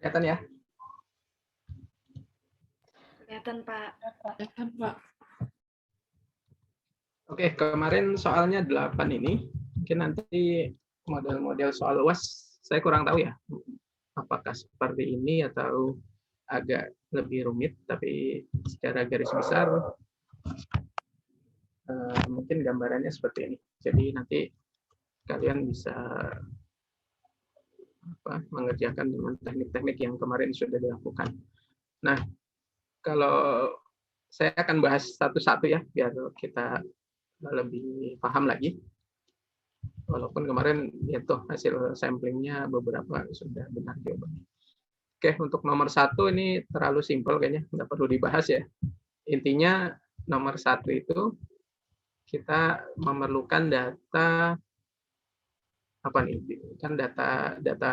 Kelihatan ya? Kelihatan, Pak. Kelihatan, Pak. Oke, kemarin soalnya 8 ini. Mungkin nanti model-model soal UAS saya kurang tahu ya. Apakah seperti ini atau agak lebih rumit, tapi secara garis besar mungkin gambarannya seperti ini. Jadi nanti kalian bisa mengerjakan dengan teknik-teknik yang kemarin sudah dilakukan. Nah, kalau saya akan bahas satu-satu ya, biar kita lebih paham lagi. Walaupun kemarin ya tuh hasil samplingnya beberapa sudah benar jawabannya. Oke, untuk nomor 1 ini terlalu simpel kayaknya, nggak perlu dibahas ya. Intinya nomor 1 itu kita memerlukan data apa nih? Kan data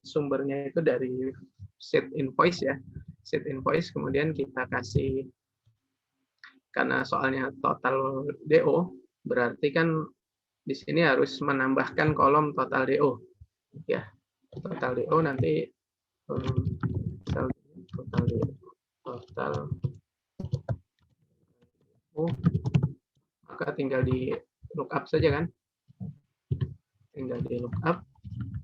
sumbernya itu dari sheet invoice ya. Sheet invoice kemudian kita kasih, karena soalnya total DO, berarti kan di sini harus menambahkan kolom total DO. Ya, total DO nanti total DO, maka tinggal di lookup saja kan. Tinggal di lookup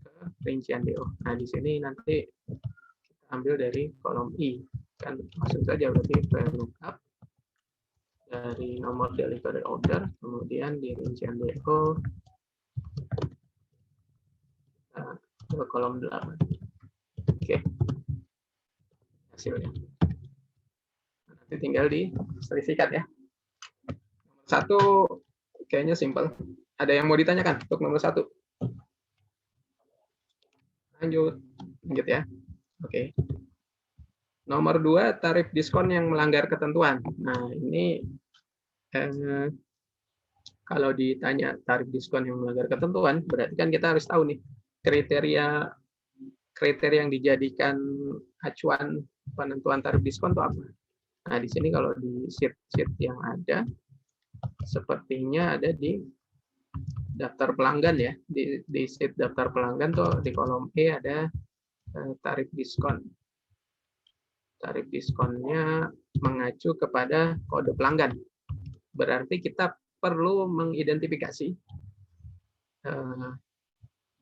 ke rincian DO. Nah, di sini nanti kita ambil dari kolom I. Kan langsung saja berarti lookup dari nomor delivery order, kemudian di rincian DO ke kolom 8. Oke. Hasilnya. Nanti tinggal diselisihkan ya. Nomor 1 kayaknya simpel. Ada yang mau ditanyakan untuk nomor 1? Lanjut ya. Oke. Nomor 2, tarif diskon yang melanggar ketentuan. Nah, ini kalau ditanya tarif diskon yang melanggar ketentuan, berarti kan kita harus tahu nih kriteria yang dijadikan acuan penentuan tarif diskon itu apa. Nah, di sini kalau di sheet yang ada, sepertinya ada di daftar pelanggan ya. Di sheet daftar pelanggan tuh di kolom E ada tarif diskon. Tarif diskonnya mengacu kepada kode pelanggan. Berarti kita perlu mengidentifikasi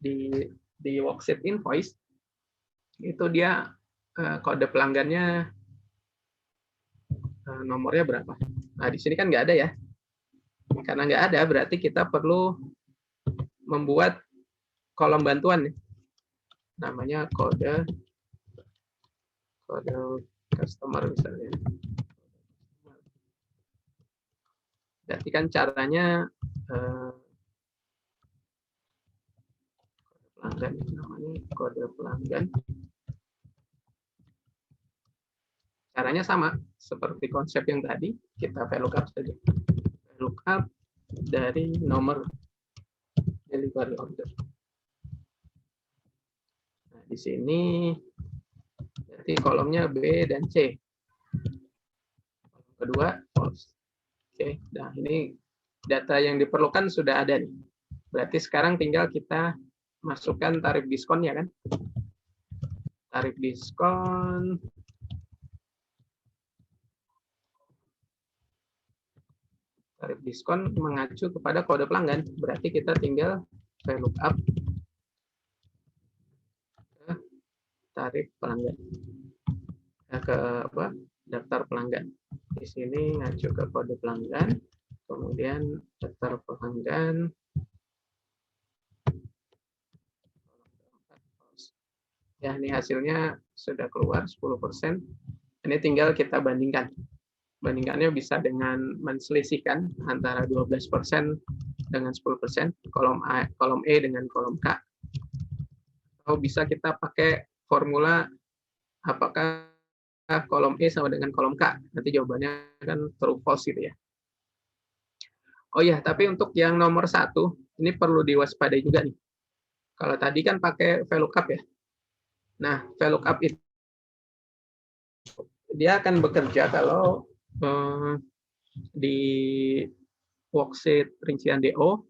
di worksheet invoice itu dia kode pelanggannya nomornya berapa. Nah, di sini kan nggak ada ya. Karena nggak ada, berarti kita perlu membuat kolom bantuan nih. Namanya kode customer misalnya. Berarti kan caranya pelanggan, namanya kode pelanggan. Caranya sama seperti konsep yang tadi, kita VLOOKUP saja. VLOOKUP dari nomor delivery order. Nah, di sini berarti kolomnya B dan C. Kolom kedua false. Oke, nah ini data yang diperlukan sudah ada nih. Berarti sekarang tinggal kita masukkan tarif diskonnya kan. Tarif diskon mengacu kepada kode pelanggan. Berarti kita tinggal VLOOKUP ke tarif pelanggan. Ke daftar pelanggan. Di sini ngacu ke kode pelanggan, kemudian daftar pelanggan. Ya, ini hasilnya sudah keluar 10%. Ini tinggal kita bandingkan. Bandingkannya bisa dengan menselisihkan antara 12% dengan 10%, kolom E dengan kolom K. Atau bisa kita pakai formula apakah kolom E sama dengan kolom K. Nanti jawabannya kan true false gitu ya. Oh ya, tapi untuk yang nomor 1, ini perlu diwaspadai juga nih. Kalau tadi kan pakai VLOOKUP ya. Nah, VLOOKUP itu dia akan bekerja kalau di worksheet rincian DO,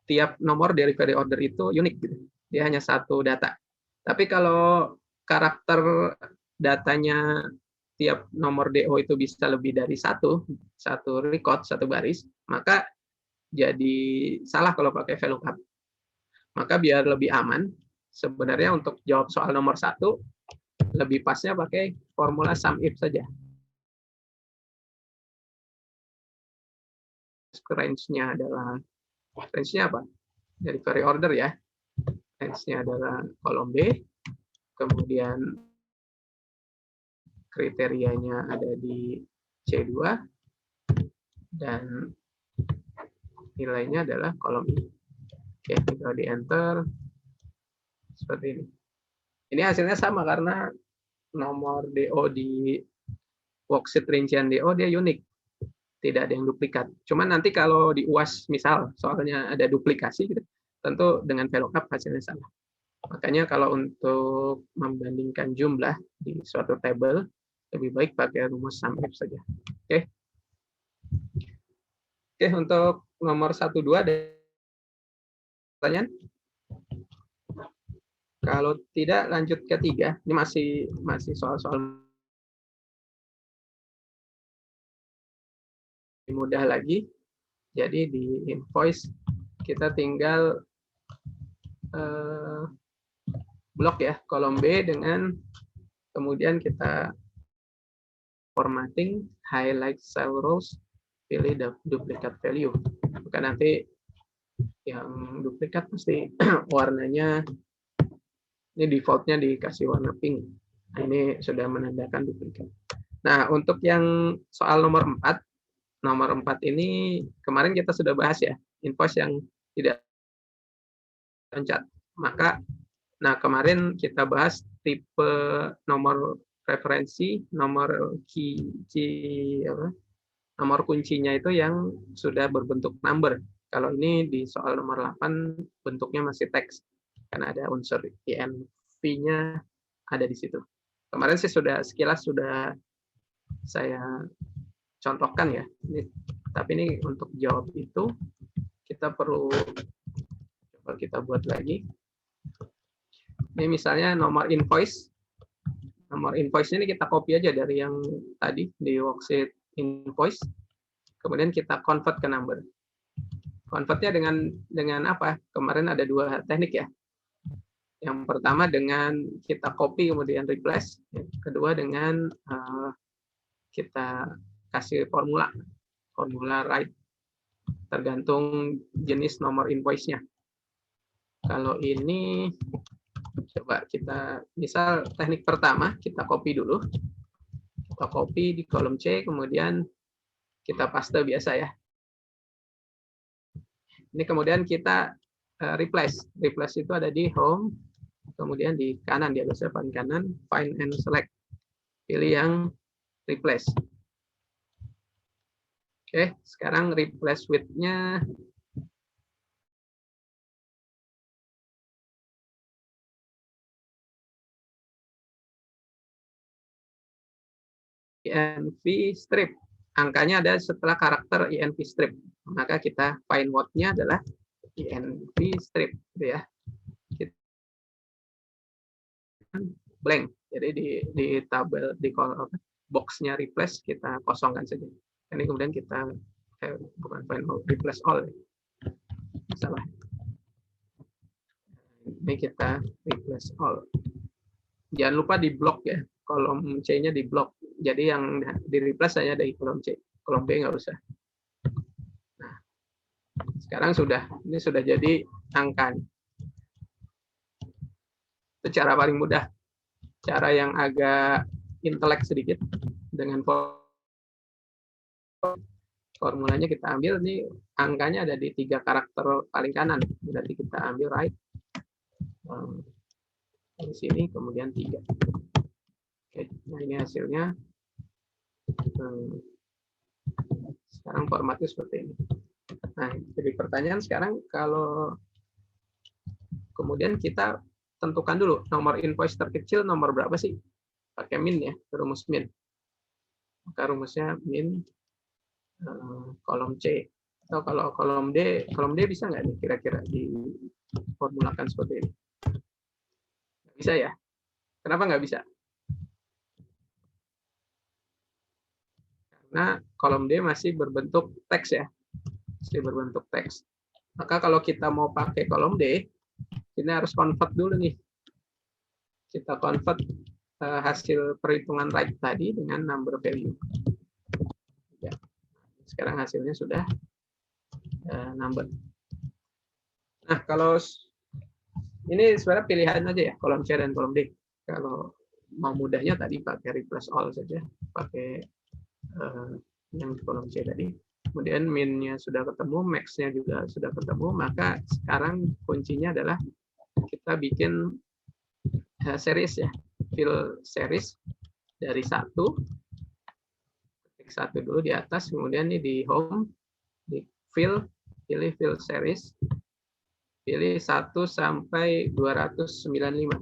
tiap nomor delivery order itu unik gitu. Dia hanya satu data. Tapi kalau karakter datanya tiap nomor DO itu bisa lebih dari satu record, satu baris, maka jadi salah kalau pakai VLOOKUP. Maka biar lebih aman, sebenarnya untuk jawab soal nomor 1, lebih pasnya pakai formula SUMIF saja. Range-nya apa? Dari query order ya. Range-nya adalah kolom B, kemudian kriterianya ada di C2, dan nilainya adalah kolom I. Oke, tinggal di enter seperti ini. Ini hasilnya sama karena nomor DO di worksheet rincian DO dia unik, tidak ada yang duplikat. Cuman nanti kalau di UAS misal soalnya ada duplikasi gitu, tentu dengan VLOOKUP hasilnya sama. Makanya kalau untuk membandingkan jumlah di suatu table, lebih baik pakai rumus SUMIF saja. Oke. Oke, untuk nomor 1, 2 ada pertanyaan? Kalau tidak, lanjut ke 3. Ini masih soal-soal mudah lagi. Jadi di invoice kita tinggal blok ya, kolom B dengan kemudian kita formatting, highlight cell rows, pilih duplicate value. Maka nanti yang duplikat pasti warnanya, ini defaultnya dikasih warna pink. Nah, ini sudah menandakan duplikat. Nah, untuk yang soal nomor 4 ini kemarin kita sudah bahas ya, invoice yang tidak loncat. Maka, nah kemarin kita bahas tipe nomor referensi, nomor nomor kuncinya itu yang sudah berbentuk number. Kalau ini di soal nomor 8 bentuknya masih teks, karena ada unsur INV-nya ada di situ. Kemarin sih sekilas sudah saya contohkan ya. Tapi ini untuk jawab itu kita perlu coba kita buat lagi. Ini misalnya nomor invoice. Nomor invoice ini kita copy aja dari yang tadi di worksheet invoice. Kemudian kita convert ke number. Convertnya dengan apa? Kemarin ada 2 teknik ya. Yang pertama dengan kita copy kemudian replace. Yang kedua dengan kita kasih formula write, tergantung jenis nomor invoice-nya. Kalau ini coba kita, misal teknik pertama kita copy dulu, kita copy di kolom C, kemudian kita paste biasa ya. Ini kemudian kita replace itu ada di home, kemudian di kanan, di atas paling kanan, find and select, pilih yang replace. Oke, sekarang replace with-nya INV strip. Angkanya ada setelah karakter INV strip. Maka kita find what-nya adalah INV strip, gitu ya. Kita blank. Jadi di tabel di box-nya replace kita kosongkan saja. Ini kemudian kita bukan find all, replace all. Salah. Ini kita replace all. Jangan lupa di blok ya. Kolom C-nya di blok. Jadi yang di replace hanya dari kolom C. Kolom B nggak usah. Nah, sekarang ini sudah jadi angka. Itu cara paling mudah. Cara yang agak intelek sedikit dengan formulanya kita ambil, ini angkanya ada di 3 karakter paling kanan. Berarti kita ambil right di sini, kemudian 3. Oke, nah ini hasilnya. Sekarang formatnya seperti ini. Nah, jadi pertanyaan sekarang, kalau kemudian kita tentukan dulu nomor invoice terkecil nomor berapa sih? Pakai min ya, rumus min. Maka rumusnya min kolom C. Atau kalau kolom D bisa nggak nih kira-kira diformulakan seperti ini? Bisa ya? Kenapa nggak bisa? Karena kolom D masih berbentuk teks ya, masih berbentuk teks. Maka kalau kita mau pakai kolom D, ini harus convert dulu nih. Kita convert hasil perhitungan right tadi dengan number value. Ya. Sekarang hasilnya sudah number. Nah, kalau ini sebenarnya pilihan aja ya, kolom C dan kolom D. Kalau mau mudahnya tadi pakai replace all saja, pakai yang di kolom C tadi. Kemudian min-nya sudah ketemu, max-nya juga sudah ketemu, maka sekarang kuncinya adalah kita bikin series ya, fill series dari 1, klik 1 dulu di atas, kemudian ini di home, di fill, pilih fill series, pilih 1 sampai 295.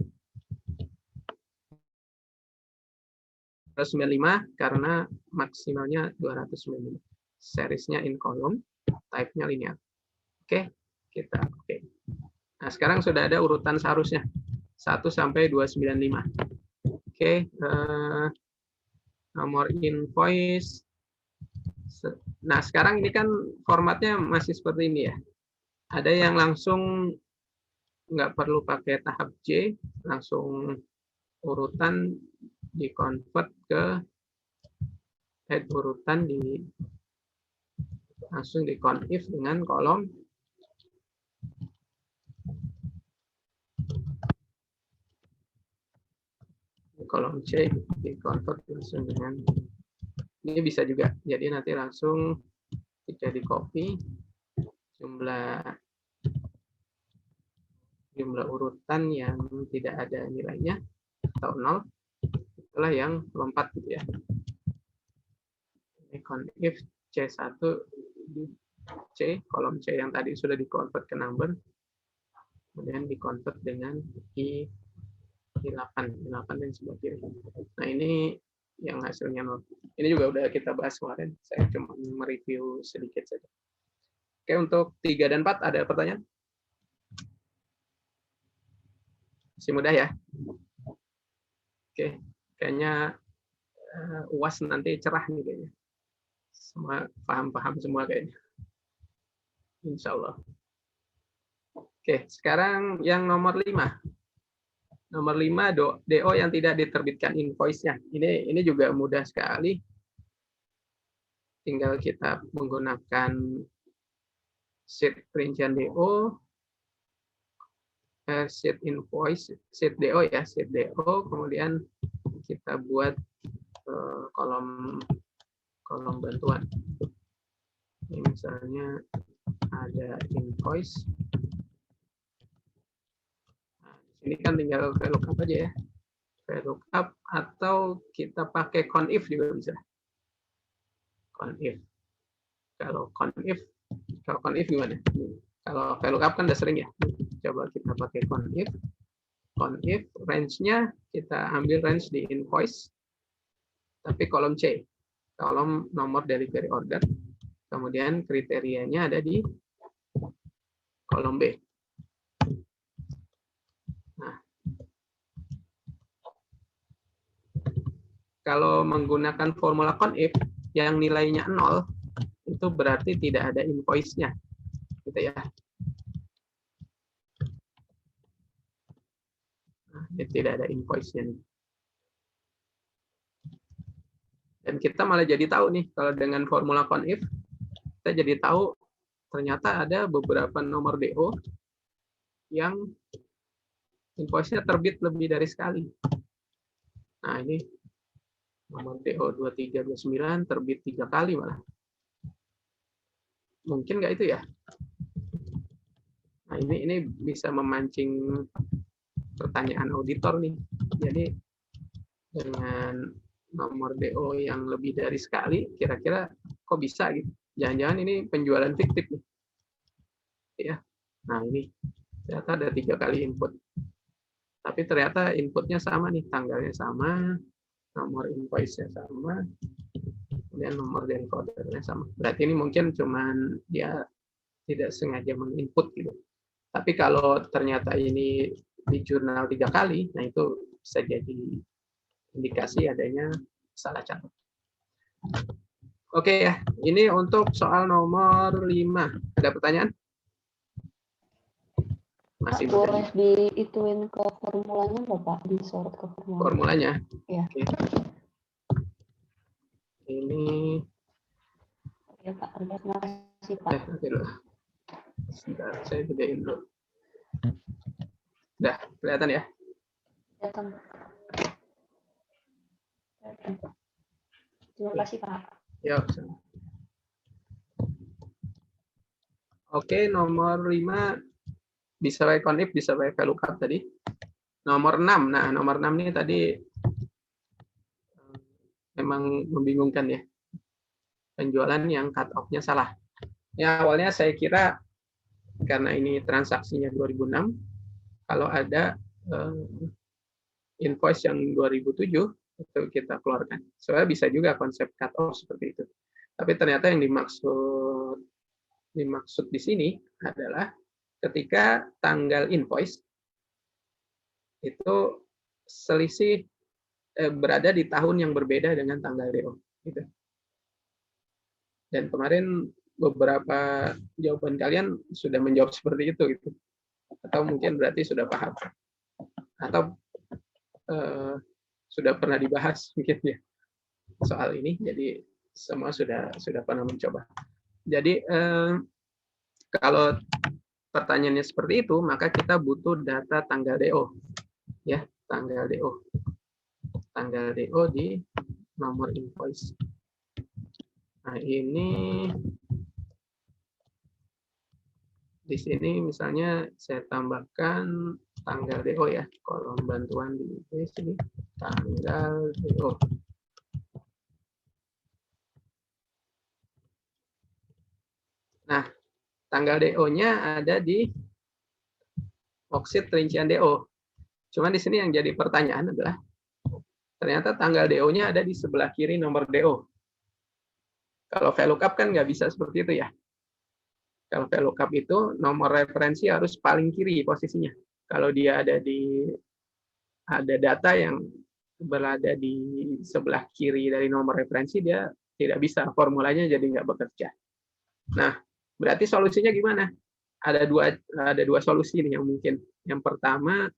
295 karena maksimalnya 295. Seriesnya in column, type-nya linear. Oke, kita oke. Nah, sekarang sudah ada urutan seharusnya 1 sampai 295. Oke, nomor invoice. Nah, sekarang ini kan formatnya masih seperti ini ya. Ada yang langsung nggak perlu pakai tahap J, langsung urutan di-convert ke head urutan langsung di-conif dengan kolom C, di-convert langsung dengan ini bisa juga. Jadi nanti langsung kita di-copy jumlah urutan yang tidak ada nilainya atau 0, itulah yang lompat gitu ya. Conif C1 C, kolom C yang tadi sudah di-convert ke number, kemudian di-convert dengan I8 yang sebelah kiri. Nah, ini yang hasilnya 0. Ini juga udah kita bahas kemarin, saya cuma mereview sedikit saja. Oke, untuk 3 dan 4 ada pertanyaan? Masih mudah ya? Oke, kayaknya UAS nanti cerah nih kayaknya. Semua paham-paham semua kayaknya. Insya Allah. Oke, sekarang yang nomor 5. Nomor 5, DO yang tidak diterbitkan invoice-nya. Ini juga mudah sekali. Tinggal kita menggunakan sheet rincian DO, sheet invoice, sheet DO ya, sheet DO, kemudian kita buat kolom bantuan. Ini misalnya ada invoice. Ini kan tinggal VLOOKUP aja ya. VLOOKUP atau kita pakai conif juga bisa. Conif. Kalau conif gimana? Kalau VLOOKUP kan udah sering ya. Coba kita pakai conif. Conif range-nya kita ambil range di invoice. Tapi kolom C. Kolom nomor delivery order. Kemudian kriterianya ada di kolom B. Nah, kalau menggunakan formula conif yang nilainya 0, itu berarti tidak ada invoice-nya. Gitu ya. Nah, tidak ada invoice-nya. Dan kita malah jadi tahu nih, kalau dengan formula conif, kita jadi tahu ternyata ada beberapa nomor DO yang invoice-nya terbit lebih dari sekali. Nah, ini nomor DO 2329 terbit 3 kali malah. Mungkin nggak itu ya? Nah, ini bisa memancing pertanyaan auditor nih. Jadi dengan nomor DO yang lebih dari sekali, kira-kira kok bisa gitu? Jangan-jangan ini penjualan fiktif nih. Ya. Nah, ini ternyata ada 3 kali input. Tapi ternyata inputnya sama nih, tanggalnya sama, nomor invoice-nya sama, kemudian nomor encodernya sama. Berarti ini mungkin cuman dia tidak sengaja menginput gitu. Tapi kalau ternyata ini di jurnal 3 kali, nah itu bisa jadi indikasi adanya salah catat. Oke ya, ini untuk soal nomor 5. Ada pertanyaan? Pak, boleh diituin ke formulanya nggak Pak? Disorot ke formulanya. Formulanya? Ya. Oke. Ini. Ya Pak, terima kasih Pak. Oke dulu. Sebentar, saya gedein dulu. Udah, kelihatan ya? Kelihatan. Terima kasih Pak. Yuk. Oke, nomor 5 bisa pakai conif, bisa pakai VLOOKUP tadi. Nomor 6. Nah, nomor 6 ini tadi memang membingungkan ya. Penjualan yang cut off-nya salah. Ya, awalnya saya kira karena ini transaksinya 2006, kalau ada invoice yang 2007 itu kita keluarkan. Soalnya bisa juga konsep cut off seperti itu. Tapi ternyata yang dimaksud di sini adalah ketika tanggal invoice itu selisih berada di tahun yang berbeda dengan tanggal DO. Gitu. Dan kemarin beberapa jawaban kalian sudah menjawab seperti itu, gitu. Atau mungkin berarti sudah paham, atau sudah pernah dibahas mungkin ya soal ini. Jadi semua sudah pernah mencoba. Jadi kalau pertanyaannya seperti itu, maka kita butuh data tanggal DO, ya, tanggal DO di nomor invoice. Nah, ini di sini misalnya saya tambahkan tanggal DO ya, kolom bantuan di sini, tanggal DO. Nah, tanggal DO-nya ada di worksheet rincian DO. Cuman di sini yang jadi pertanyaan adalah ternyata tanggal DO-nya ada di sebelah kiri nomor DO. Kalau VLOOKUP kan nggak bisa seperti itu ya. Kalau VLOOKUP itu nomor referensi harus paling kiri posisinya. Kalau dia ada data yang berada di sebelah kiri dari nomor referensi, dia tidak bisa, formulanya jadi nggak bekerja. Nah, berarti solusinya gimana? Ada dua solusi nih yang mungkin. Yang pertama,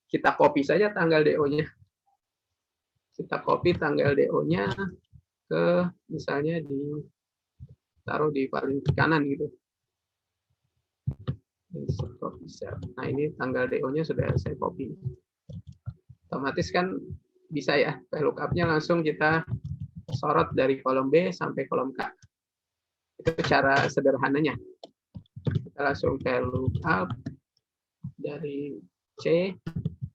kita copy saja tanggal DO-nya. Kita copy tanggal DO-nya ke misalnya taruh di paling kanan gitu. Nah, ini tanggal DO-nya sudah saya copy. Otomatis kan bisa ya, VLOOKUP-nya langsung kita sorot dari kolom B sampai kolom K. Itu cara sederhananya. Kita langsung VLOOKUP dari C,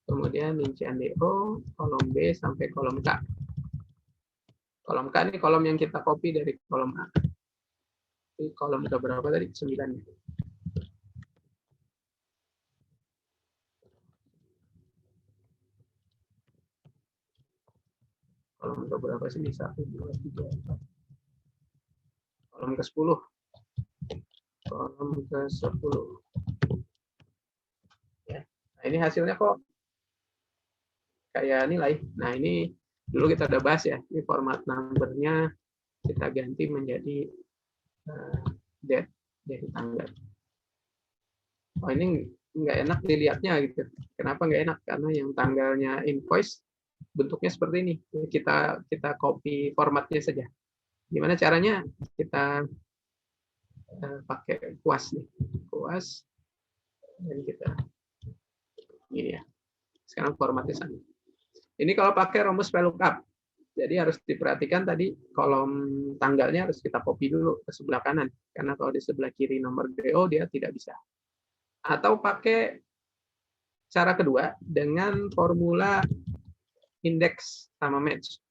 kemudian rincian DO, kolom B sampai kolom K. Kolom K ini kolom yang kita copy dari kolom A. Ini kolom ke berapa tadi? 9. Kolom ke berapa sih? 1, 2, 3, 4. Kolom ke 10. Kolom ke 10. Ya. Nah, ini hasilnya kok kayak nilai. Nah, ini dulu kita udah bahas ya. Ini format number-nya kita ganti menjadi date, jadi tanggal. Oh, ini nggak enak dilihatnya gitu. Kenapa nggak enak? Karena yang tanggalnya invoice bentuknya seperti ini. Kita copy formatnya saja. Gimana caranya? Kita pakai kuas nih. Kuas. Dan kita ini ya. Sekarang formatnya sama. Ini kalau pakai rumus VLOOKUP. Jadi harus diperhatikan tadi kolom tanggalnya harus kita copy dulu ke sebelah kanan. Karena kalau di sebelah kiri nomor DO dia tidak bisa. Atau pakai cara kedua dengan formula indeks sama match.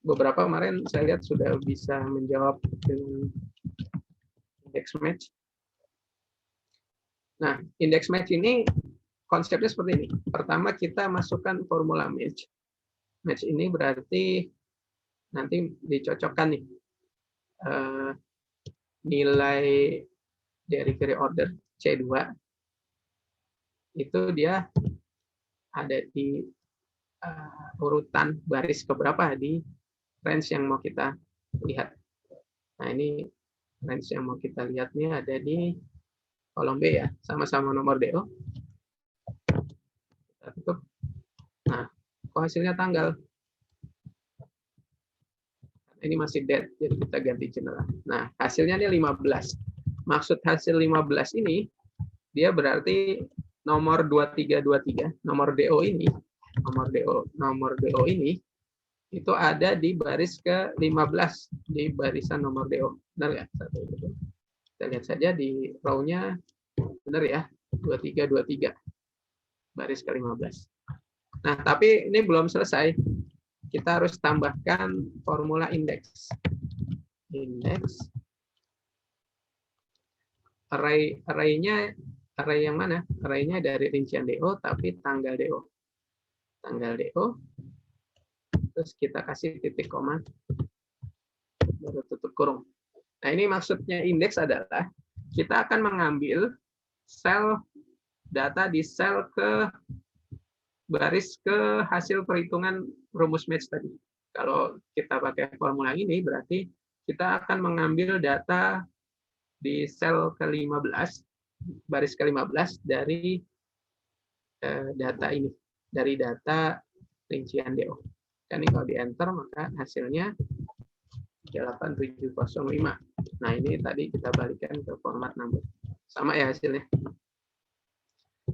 Beberapa kemarin saya lihat sudah bisa menjawab dengan indeks match. Nah, indeks match ini konsepnya seperti ini. Pertama kita masukkan formula match. Match ini berarti nanti dicocokkan nih nilai dari query order C2 itu dia ada di urutan baris keberapa di range yang mau kita lihat. Nah, ini range yang mau kita lihat nih ada di kolom B ya, sama-sama nomor DO. Kita tutup. Nah, kok hasilnya tanggal? Ini masih dead, jadi kita ganti general. Nah, hasilnya ini 15. Maksud hasil 15 ini, dia berarti nomor 2323, nomor DO ini, nomor DO ini, itu ada di baris ke-15, di barisan nomor DO. Benar ya? Kita lihat saja di row-nya, benar ya? 2323, baris ke-15. Nah, tapi ini belum selesai. Kita harus tambahkan formula indeks. Indeks array-nya array yang mana? Array-nya dari rincian DO tapi tanggal DO. Tanggal DO. Terus kita kasih titik koma baru tutup kurung. Nah, ini maksudnya indeks adalah kita akan mengambil sel data di sel ke baris ke hasil perhitungan rumus match tadi. Kalau kita pakai formula ini berarti kita akan mengambil data di sel ke-15, baris ke-15 dari data ini, dari data rincian DO. Dan ini kalau di enter maka hasilnya 8705. Nah, ini tadi kita balikan ke format number. Sama ya hasilnya.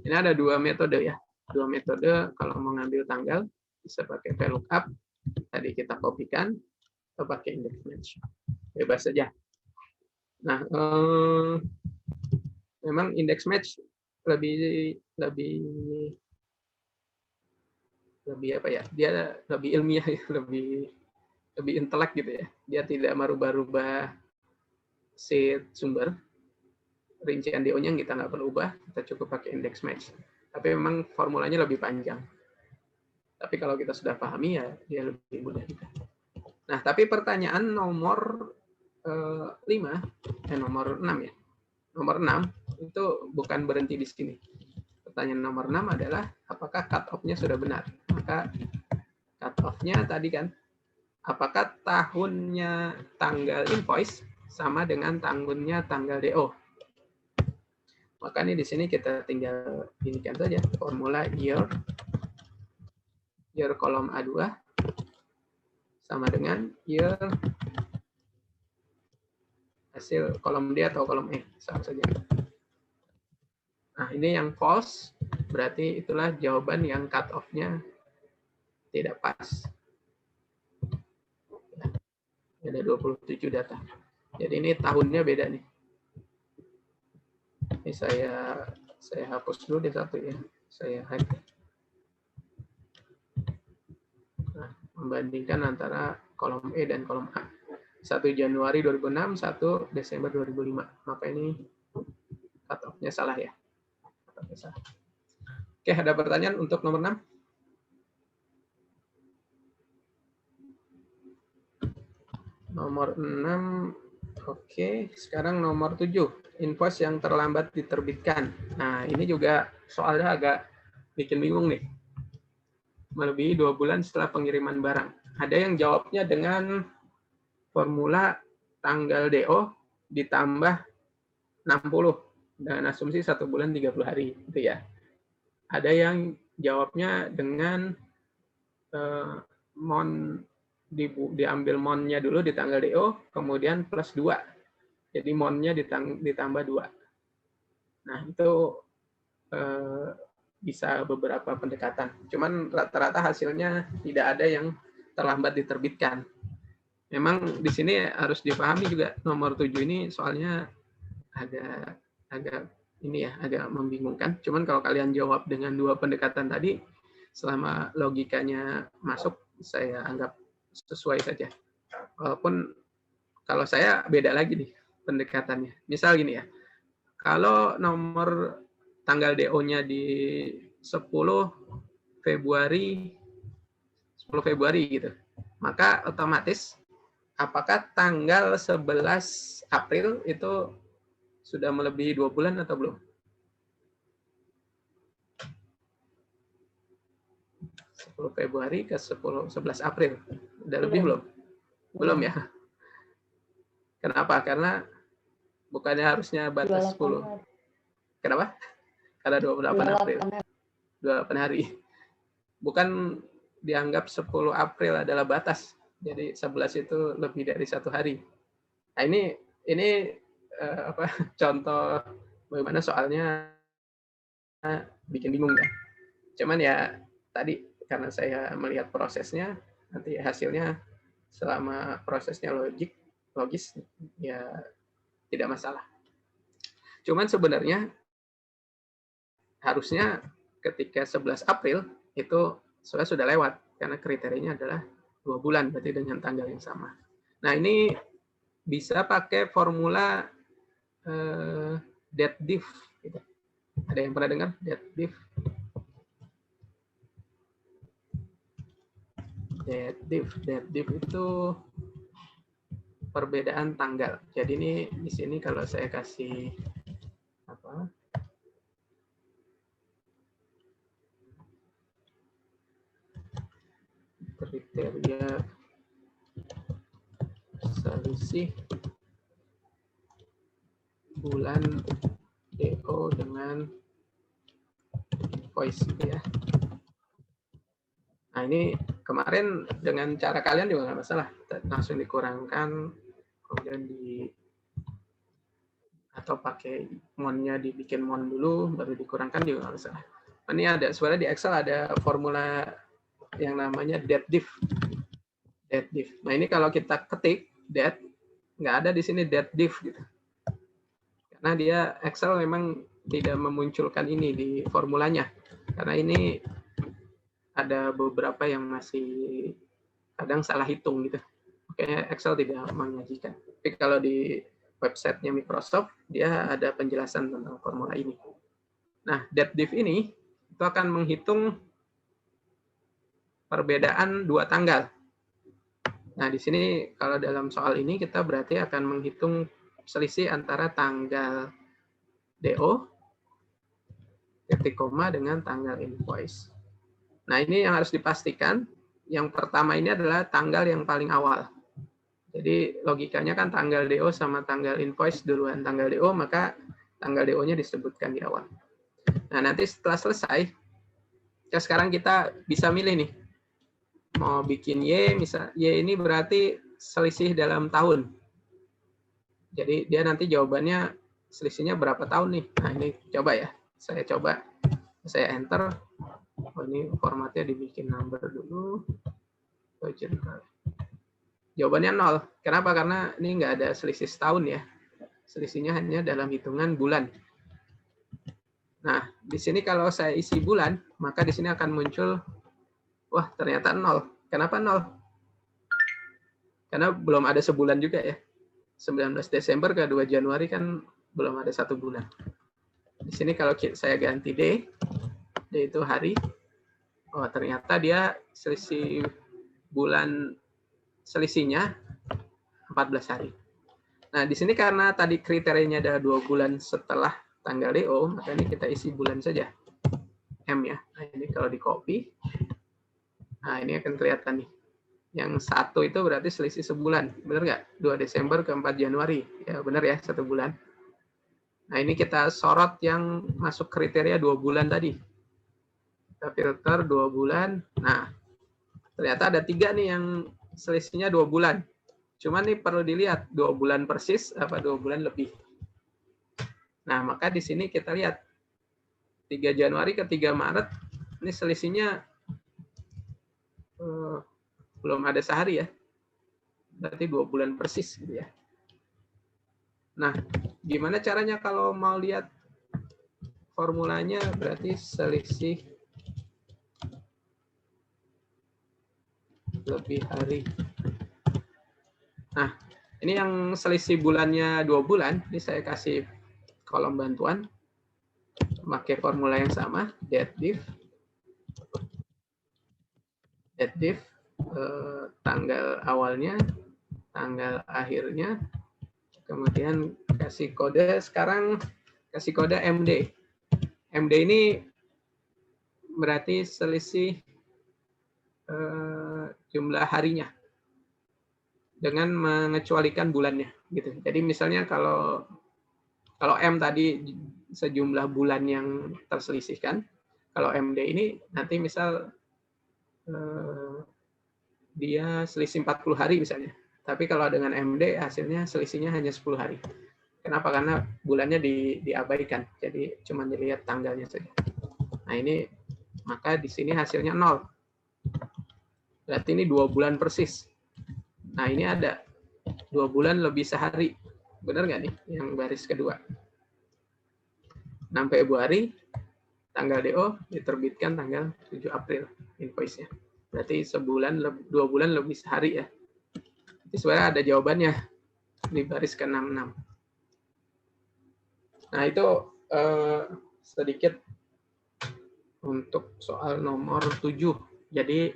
Ini ada dua metode ya. Dua metode kalau mau ngambil tanggal bisa pakai VLOOKUP, tadi kita kopikan, atau pakai index match. Bebas saja. Nah, memang index match lebih apa ya? Dia lebih ilmiah, lebih intelek gitu ya. Dia tidak merubah-rubah seed sumber. Rincian DO-nya kita nggak perlu ubah, kita cukup pakai index match. Tapi memang formulanya lebih panjang. Tapi kalau kita sudah pahami ya dia lebih mudah juga. Nah, tapi pertanyaan nomor 5, nomor 6 ya. Nomor 6 itu bukan berhenti di sini. Pertanyaan nomor 6 adalah apakah cut-off-nya sudah benar? Maka cut-off-nya tadi kan, apakah tahunnya tanggal invoice sama dengan tahunnya tanggal DO? Maka ini di sini kita tinggal inikan saja formula year kolom A2 sama dengan year hasil kolom D atau kolom E, sama saja. Nah, ini yang false, berarti itulah jawaban yang cut off-nya tidak pas. Ada 27 data. Jadi ini tahunnya beda nih. Ini saya hapus dulu di satu ya. Saya hide. Nah, membandingkan antara kolom E dan kolom A. 1 Januari 2006, 1 Desember 2005. Maka ini cut off-nya salah ya. Oke, ada pertanyaan untuk nomor 6? Nomor 6, oke. Sekarang nomor 7, invoice yang terlambat diterbitkan. Nah, ini juga soalnya agak bikin bingung nih. Melebihi 2 bulan setelah pengiriman barang. Ada yang jawabnya dengan formula tanggal DO ditambah 60 dengan asumsi 1 bulan 30 hari, gitu ya. Ada yang jawabnya dengan diambil monnya dulu di tanggal DO, kemudian plus 2. Jadi monnya ditambah 2. Nah, itu bisa beberapa pendekatan. Cuman rata-rata hasilnya tidak ada yang terlambat diterbitkan. Memang di sini harus dipahami juga nomor 7 ini soalnya agak ini ya, agak membingungkan. Cuman kalau kalian jawab dengan 2 pendekatan tadi, selama logikanya masuk, saya anggap sesuai saja. Walaupun kalau saya beda lagi nih pendekatannya. Misal gini ya, kalau nomor tanggal DO-nya di 10 Februari gitu, maka otomatis apakah tanggal 11 April itu sudah melebihi 2 bulan atau belum? 10 10 Februari ke 11 April. Udah lebih belum? Belum ya? Kenapa? Karena bukannya harusnya batas 10. Kenapa? Karena 28 April. 28 hari. Bukan dianggap 10 April adalah batas. Jadi 11 itu lebih dari 1 hari. Nah, ini contoh bagaimana soalnya bikin bingung ya. Cuman ya tadi karena saya melihat prosesnya, nanti hasilnya selama prosesnya logis ya tidak masalah. Cuman sebenarnya harusnya ketika 11 April itu sudah lewat karena kriterianya adalah 2 bulan berarti dengan tanggal yang sama. Nah, ini bisa pakai formula det diff gitu. Ada yang pernah dengar det diff? Det diff itu perbedaan tanggal. Jadi ini di sini kalau saya kasih kriteria selisih bulan DO dengan invoice ya. Nah, ini kemarin dengan cara kalian juga nggak masalah, langsung dikurangkan, kemudian atau pakai monnya dibikin mon dulu, baru dikurangkan juga nggak masalah. Ini ada sebenarnya di Excel ada formula yang namanya det diff. Nah, ini kalau kita ketik det, nggak ada di sini det diff gitu. Karena dia Excel memang tidak memunculkan ini di formulanya. Karena ini ada beberapa yang masih kadang salah hitung gitu. Makanya Excel tidak menyajikan. Tapi kalau di websitenya Microsoft, dia ada penjelasan tentang formula ini. Nah, det diff ini itu akan menghitung perbedaan 2 tanggal. Nah, di sini kalau dalam soal ini kita berarti akan menghitung selisih antara tanggal DO titik koma dengan tanggal invoice. Nah, ini yang harus dipastikan. Yang pertama ini adalah tanggal yang paling awal. Jadi logikanya kan tanggal DO sama tanggal invoice duluan tanggal DO, maka tanggal DO-nya disebutkan di awal. Nah, nanti setelah selesai, ya sekarang kita bisa milih nih. Mau bikin Y, misal Y ini berarti selisih dalam tahun. Jadi dia nanti jawabannya selisihnya berapa tahun nih. Nah, ini coba ya. Saya coba. Saya enter. Oh, ini formatnya dibikin number dulu. Jawabannya 0. Kenapa? Karena ini nggak ada selisih setahun ya. Selisihnya hanya dalam hitungan bulan. Nah, di sini kalau saya isi bulan, maka di sini akan muncul, wah ternyata 0. Kenapa 0? Karena belum ada sebulan juga ya. 19 Desember ke 2 Januari kan belum ada 1 bulan. Di sini kalau saya ganti D itu hari, oh ternyata dia selisih bulan selisihnya 14 hari. Nah, di sini karena tadi kriterianya ada 2 bulan setelah tanggal DO, maka ini kita isi bulan saja. M ya. Nah, ini kalau di copy, nah ini akan kelihatan nih. Yang 1 itu berarti selisih sebulan. Benar nggak? 2 Desember ke 4 Januari. Ya, benar ya, 1 bulan. Nah, ini kita sorot yang masuk kriteria 2 bulan tadi. Kita filter 2 bulan. Nah, ternyata ada 3 nih yang selisihnya 2 bulan. Cuman nih perlu dilihat 2 bulan persis apa 2 bulan lebih. Nah, maka di sini kita lihat 3 Januari ke 3 Maret ini selisihnya belum ada sehari ya. Berarti 2 bulan persis gitu ya. Nah, gimana caranya kalau mau lihat formulanya? Berarti selisih lebih hari. Nah, ini yang selisih bulannya 2 bulan, ini saya kasih kolom bantuan. Pakai formula yang sama, det diff tanggal awalnya, tanggal akhirnya, kemudian kasih kode, sekarang kasih kode MD. MD ini berarti selisih jumlah harinya dengan mengecualikan bulannya gitu. Jadi misalnya kalau M tadi sejumlah bulan yang terselisihkan, kalau MD ini nanti misal dia selisih 40 hari misalnya. Tapi kalau dengan MD hasilnya selisihnya hanya 10 hari. Kenapa? Karena bulannya diabaikan. Jadi cuma dilihat tanggalnya saja. Nah, ini maka di sini hasilnya 0. Berarti ini 2 bulan persis. Nah, ini ada 2 bulan lebih sehari. Benar nggak nih yang baris kedua? 6 Februari, tanggal DO diterbitkan tanggal 7 April invoice-nya. Berarti 2 bulan lebih sehari ya. Jadi sebenarnya ada jawabannya di baris ke-66. Nah, itu sedikit untuk soal nomor 7. Jadi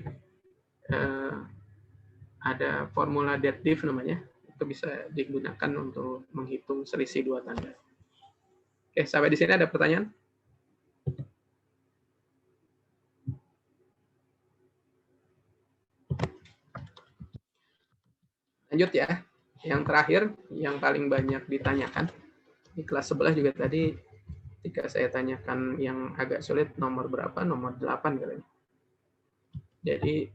ada formula deaddiff namanya. Itu bisa digunakan untuk menghitung selisih 2 tanggal. Oke, sampai di sini ada pertanyaan? Lanjut ya. Yang terakhir, yang paling banyak ditanyakan. Di kelas 11 juga tadi, ketika saya tanyakan yang agak sulit, nomor berapa? Nomor 8 kali. Jadi,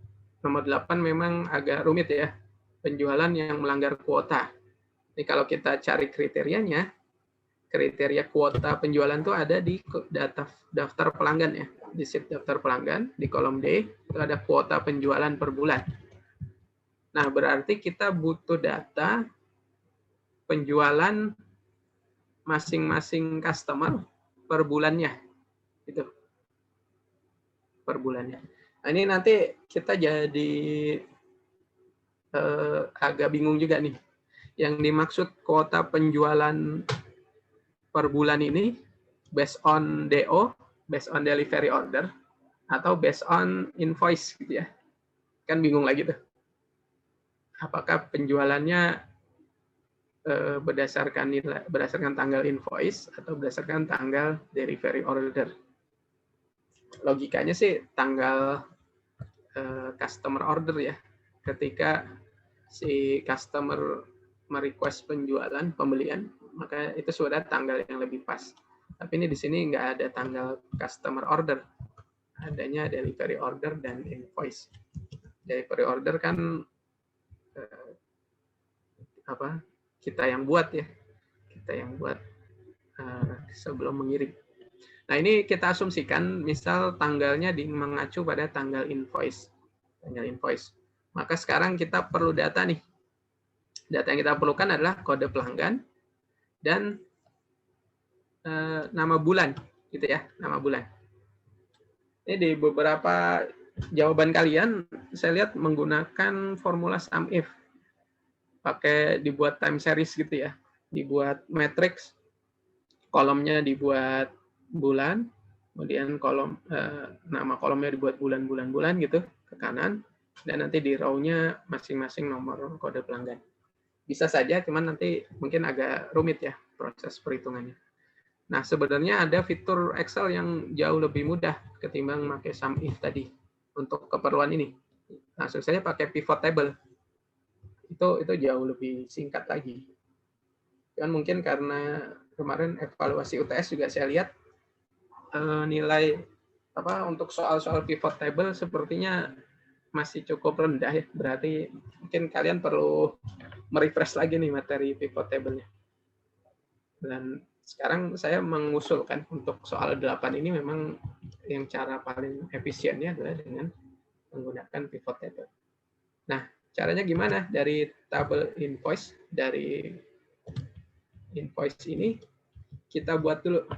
nomor 8 memang agak rumit ya. Penjualan yang melanggar kuota. Ini kalau kita cari kriterianya, kriteria kuota penjualan itu ada di daftar pelanggan ya. Di sheet daftar pelanggan, di kolom D, itu ada kuota penjualan per bulan. Nah, berarti kita butuh data penjualan masing-masing customer per bulannya. Gitu. Per bulannya. Nah, ini nanti kita jadi agak bingung juga nih. Yang dimaksud kuota penjualan per bulan ini based on DO, based on delivery order, atau based on invoice gitu ya. Kan bingung lagi tuh. Apakah penjualannya berdasarkan tanggal invoice atau berdasarkan tanggal delivery order? Logikanya sih tanggal customer order ya. Ketika si customer merequest penjualan, pembelian, maka itu sudah tanggal yang lebih pas. Tapi ini di sini nggak ada tanggal customer order. Adanya delivery order dan invoice. Delivery order kan kita yang buat ya, kita yang buat sebelum mengirim. Nah, ini kita asumsikan misal tanggalnya mengacu pada tanggal invoice, maka sekarang kita perlu data nih. Data yang kita perlukan adalah kode pelanggan dan nama bulan gitu ya, nama bulan. Ini di beberapa jawaban kalian saya lihat menggunakan formula sum if. Pakai dibuat time series gitu ya, dibuat matrix, kolomnya dibuat bulan, kemudian nama kolomnya dibuat bulan gitu ke kanan, dan nanti di row-nya masing-masing nomor kode pelanggan. Bisa saja, cuman nanti mungkin agak rumit ya proses perhitungannya. Nah, sebenarnya ada fitur Excel yang jauh lebih mudah ketimbang pakai sum if tadi untuk keperluan ini. Langsung saja pakai pivot table. Itu jauh lebih singkat lagi. Kan mungkin karena kemarin evaluasi UTS juga saya lihat nilai untuk soal-soal pivot table sepertinya masih cukup rendah ya. Berarti mungkin kalian perlu merefresh lagi nih materi pivot table-nya. Dan sekarang saya mengusulkan untuk soal 8 ini memang yang cara paling efisiennya adalah dengan menggunakan pivot table. Nah, caranya gimana? Dari tabel invoice, dari invoice ini kita buat dulu.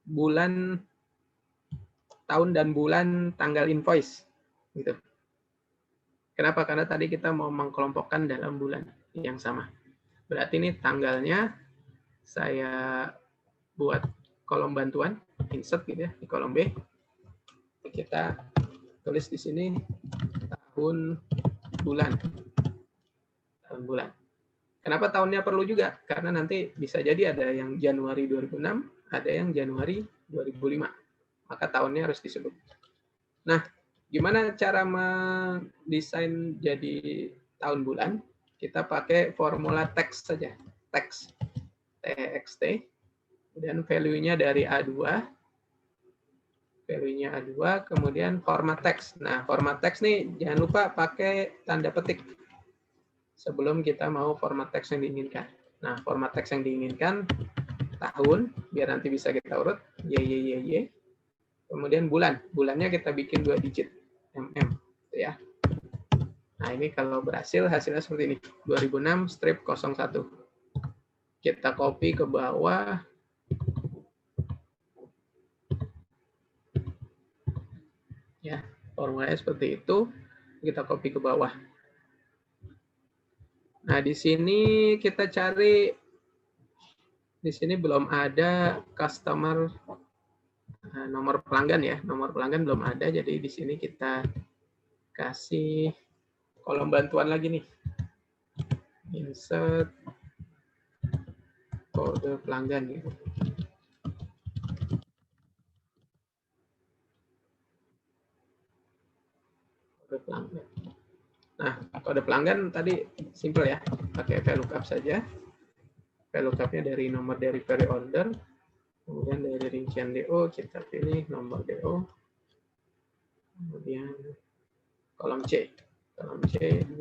Bulan, tahun dan bulan, tanggal invoice. Gitu. Kenapa? Karena tadi kita mau mengkelompokkan dalam bulan yang sama. Berarti ini tanggalnya saya buat kolom bantuan, insert gitu ya, di kolom B. Kita tulis di sini tahun, bulan. Tahun, bulan. Kenapa tahunnya perlu juga? Karena nanti bisa jadi ada yang Januari 2006, ada yang Januari 2005. Maka tahunnya harus disebut. Nah, gimana cara mendesain jadi tahun bulan? Kita pakai formula text saja. Text. TXT. Kemudian value-nya dari A2. Value-nya A2, kemudian format teks. Nah, format teks nih jangan lupa pakai tanda petik sebelum kita mau format teks yang diinginkan. Nah, format teks yang diinginkan tahun, biar nanti bisa kita urut, Y. Kemudian bulan. Bulannya kita bikin 2 digit, MM. Ya. Nah, ini kalau berhasil, hasilnya seperti ini. 2006 strip 01. Kita copy ke bawah. Ya, formulanya seperti itu. Kita copy ke bawah. Nah, di sini kita cari, di sini belum ada customer nomor pelanggan ya. Nomor pelanggan belum ada, jadi di sini kita kasih kolom bantuan lagi nih. Insert kode pelanggan gitu. Kode pelanggan. Nah, kode pelanggan tadi simple ya, pakai VLOOKUP saja. VLOOKUP-nya dari nomor delivery order, kemudian dari rincian DO kita pilih nomor DO, kemudian kolom C 2.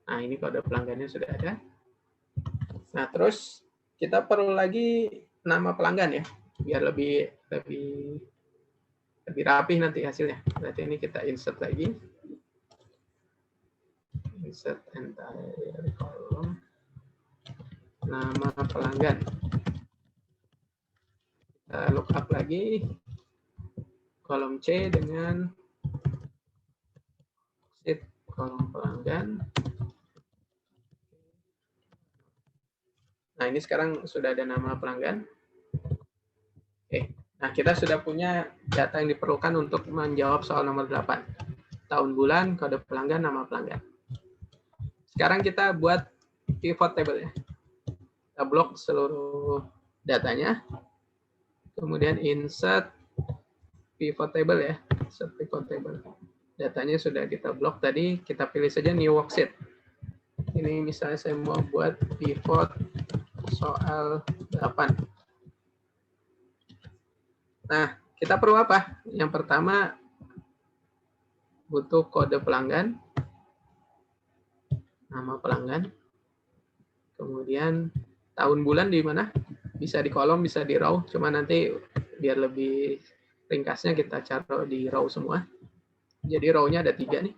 Nah, ini kode pelanggannya sudah ada. Nah, terus kita perlu lagi nama pelanggan ya, biar lebih rapi nanti hasilnya. Berarti ini kita insert lagi. Insert entire column. Nama pelanggan. Kita lookup lagi. Kolom C dengan sheet kolom pelanggan. Nah, ini sekarang sudah ada nama pelanggan. Oke. Nah, kita sudah punya data yang diperlukan untuk menjawab soal nomor 8. Tahun bulan, kode pelanggan, nama pelanggan. Sekarang kita buat pivot table ya. Kita blok seluruh datanya. Kemudian insert pivot table ya. Insert pivot table. Datanya sudah kita blok tadi, kita pilih saja new worksheet. Ini misalnya saya mau buat pivot soal 8. Nah, kita perlu apa? Yang pertama, butuh kode pelanggan, nama pelanggan, kemudian tahun bulan di mana? Bisa di kolom, bisa di row, cuma nanti biar lebih ringkasnya kita cari di row semua. Jadi row-nya ada 3 nih.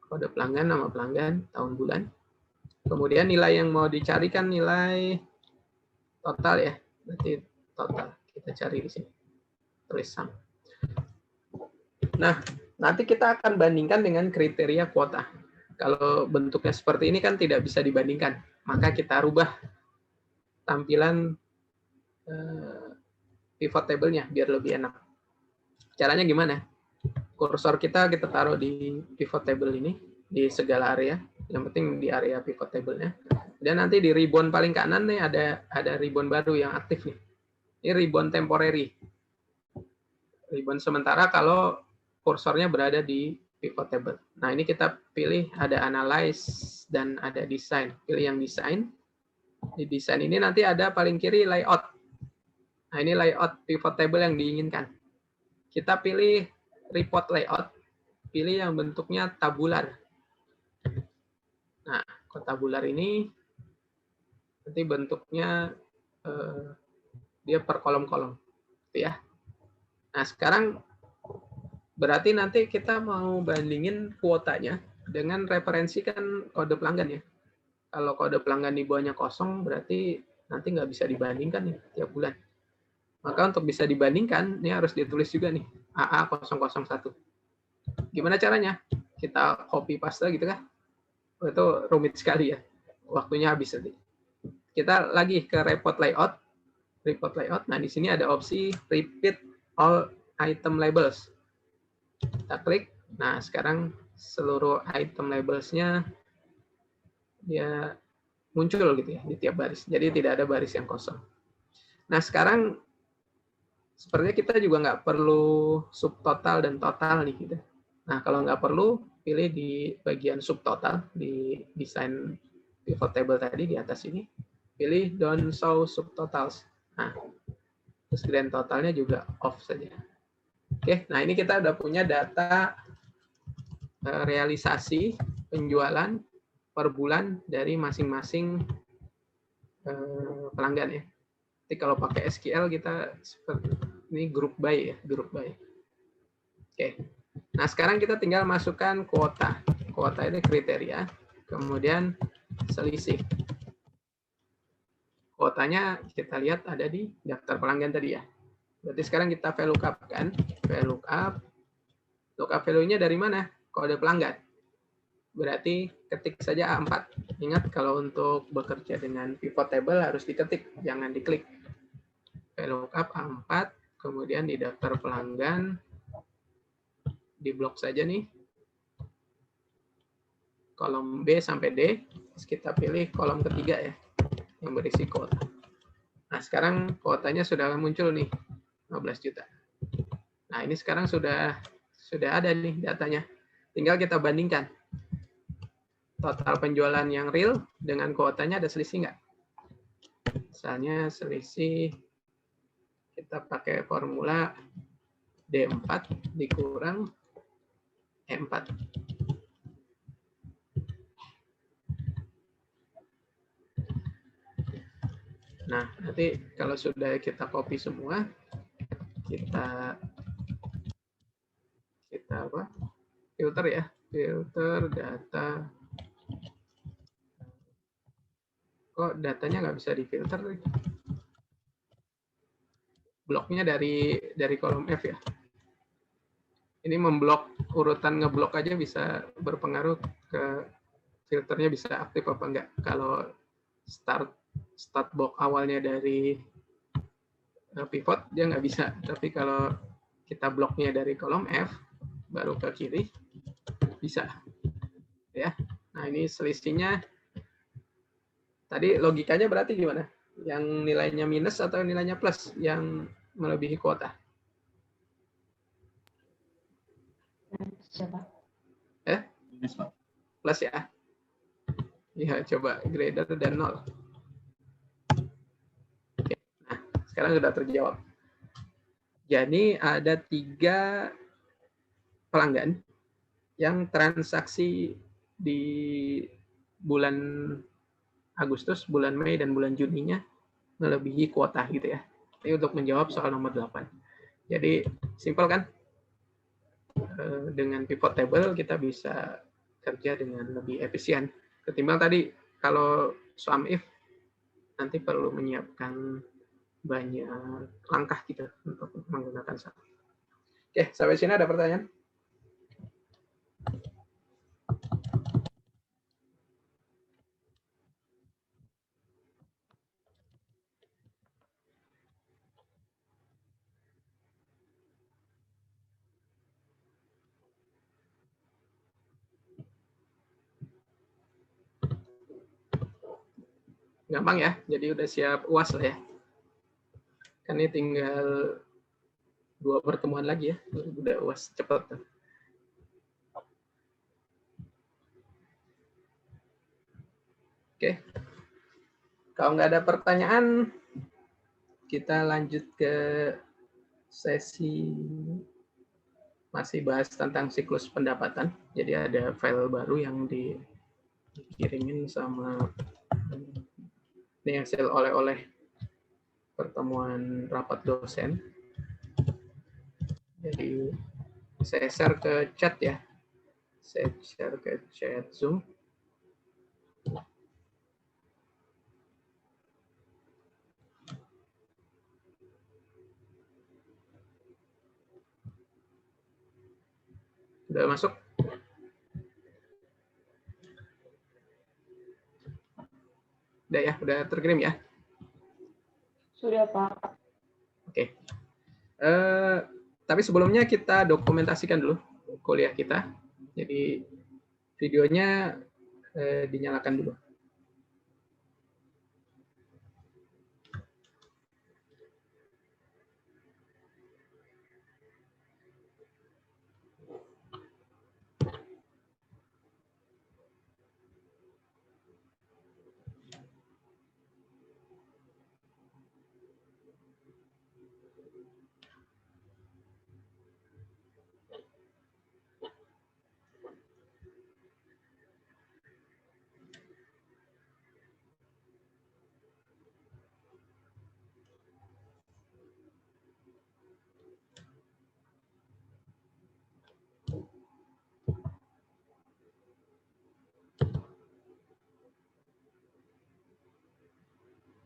Kode pelanggan, nama pelanggan, tahun bulan. Kemudian nilai yang mau dicarikan nilai total ya, berarti total. Kita cari di sini. Tulis sum. Nah, nanti kita akan bandingkan dengan kriteria kuota. Kalau bentuknya seperti ini kan tidak bisa dibandingkan. Maka kita rubah tampilan pivot table-nya biar lebih enak. Caranya gimana? Kursor kita taruh di pivot table ini, di segala area. Yang penting di area pivot table-nya. Dan nanti di ribbon paling kanan nih ada ribbon baru yang aktif nih. Ini ribbon temporary. Ribbon sementara kalau kursornya berada di pivot table. Nah, ini kita pilih ada analyze dan ada design. Pilih yang design. Di design ini nanti ada paling kiri layout. Nah, ini layout pivot table yang diinginkan. Kita pilih report layout. Pilih yang bentuknya tabular. Nah, kalau tabular ini nanti bentuknya dia per kolom-kolom. Gitu ya. Nah, sekarang berarti nanti kita mau bandingin kuotanya dengan referensikan kode pelanggan ya. Kalau kode pelanggan di bawahnya kosong, berarti nanti nggak bisa dibandingkan nih tiap bulan. Maka untuk bisa dibandingkan, ini harus ditulis juga nih, AA001. Gimana caranya? Kita copy paste gitu kan? Itu rumit sekali ya. Waktunya habis nanti. Kita lagi ke report layout. Report layout. Nah, di sini ada opsi repeat all item labels. Kita klik. Nah, sekarang seluruh item labels-nya dia muncul gitu ya di tiap baris. Jadi tidak ada baris yang kosong. Nah, sekarang sepertinya kita juga nggak perlu subtotal dan total nih gitu. Nah, kalau nggak perlu, pilih di bagian subtotal di desain pivot table tadi di atas ini. Pilih don't show subtotals. Nah, terus grand totalnya juga off saja. Oke, nah ini kita udah punya data realisasi penjualan per bulan dari masing-masing pelanggan ya. Jadi kalau pakai SQL kita seperti ini group by ya, group by. Oke. Nah, sekarang kita tinggal masukkan kuota. Kuota itu kriteria, kemudian selisih. Kuotanya kita lihat ada di daftar pelanggan tadi ya. Berarti sekarang kita VLOOKUP kan. VLOOKUP. Lookup value-nya dari mana? Kode pelanggan. Berarti ketik saja A4. Ingat kalau untuk bekerja dengan pivot table harus diketik, jangan diklik. VLOOKUP A4, kemudian di daftar pelanggan, di blok saja nih. Kolom B sampai D, terus kita pilih kolom ketiga ya, yang berisi kuota. Nah, sekarang kuotanya sudah muncul nih, 15 juta. Nah, ini sekarang sudah ada nih datanya. Tinggal kita bandingkan. Total penjualan yang real dengan kuotanya ada selisih nggak? Misalnya selisih, kita pakai formula D4 dikurang E4. Nah, nanti kalau sudah kita copy semua, kita apa? Filter ya, filter data. Kok datanya nggak bisa difilter? Bloknya dari kolom F ya. Ini memblok, urutan ngeblok aja bisa berpengaruh ke filternya bisa aktif apa enggak. Kalau start block awalnya dari pivot dia nggak bisa, tapi kalau kita bloknya dari kolom F baru ke kiri bisa ya. Nah, ini selisihnya tadi logikanya berarti gimana? Yang nilainya minus atau nilainya plus yang melebihi kuota? Siapa? Plus ya. Ya, coba greater than 0. Oke. Nah, sekarang sudah terjawab. Jadi ada 3 pelanggan yang transaksi di bulan Agustus, bulan Mei, dan bulan Juninya melebihi kuota gitu ya. Ini untuk menjawab soal nomor 8. Jadi simpel kan? Dengan pivot table kita bisa kerja dengan lebih efisien. Ketimbang tadi kalau sum if nanti perlu menyiapkan banyak langkah gitu untuk menggunakan sum. Oke, sampai sini ada pertanyaan? Gampang ya, jadi udah siap UAS lah ya. Kan ini tinggal 2 pertemuan lagi ya, udah UAS cepet. Oke, kalau nggak ada pertanyaan, kita lanjut ke sesi masih bahas tentang siklus pendapatan. Jadi ada file baru yang dikirimin sama ini hasil oleh-oleh pertemuan rapat dosen. Jadi saya share ke chat ya. Saya share ke chat Zoom. Udah masuk? Udah ya, udah terkirim ya? Sudah, Pak. Oke. Tapi sebelumnya kita dokumentasikan dulu kuliah kita. Jadi videonya dinyalakan dulu.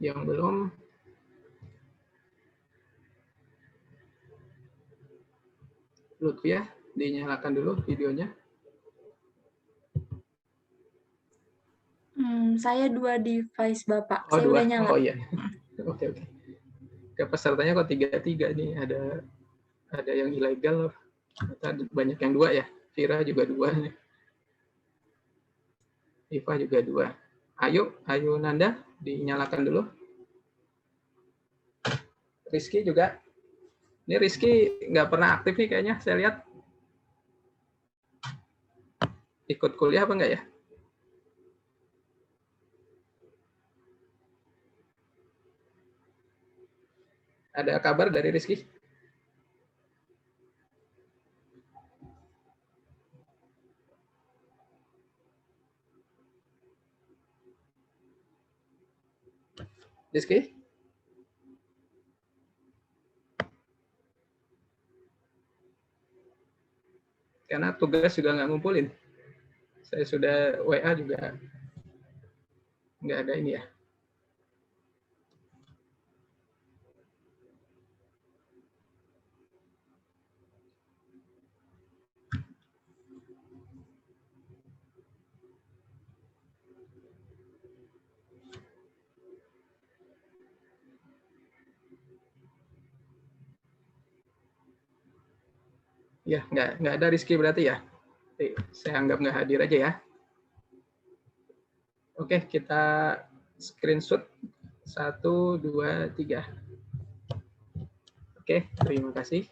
Yang belum, Lutfiah, dinyalakan dulu videonya. Saya 2 device Bapak. Oh, Saya 2. udah nyala. Oh iya. Oke. Ke pesertanya kok 3 nih, ada yang ilegal, banyak yang 2 ya. Vira juga 2 nih. Iva juga 2. Ayo Nanda, dinyalakan dulu. Rizky juga. Ini Rizky nggak pernah aktif nih kayaknya, saya lihat. Ikut kuliah apa enggak ya? Ada kabar dari Rizky? Rizky? Karena tugas juga nggak ngumpulin. Saya sudah WA juga nggak ada ini ya. Ya, nggak ada Rizky berarti ya. Saya anggap nggak hadir aja ya. Oke, kita screenshot 1, 2, 3. Oke, terima kasih.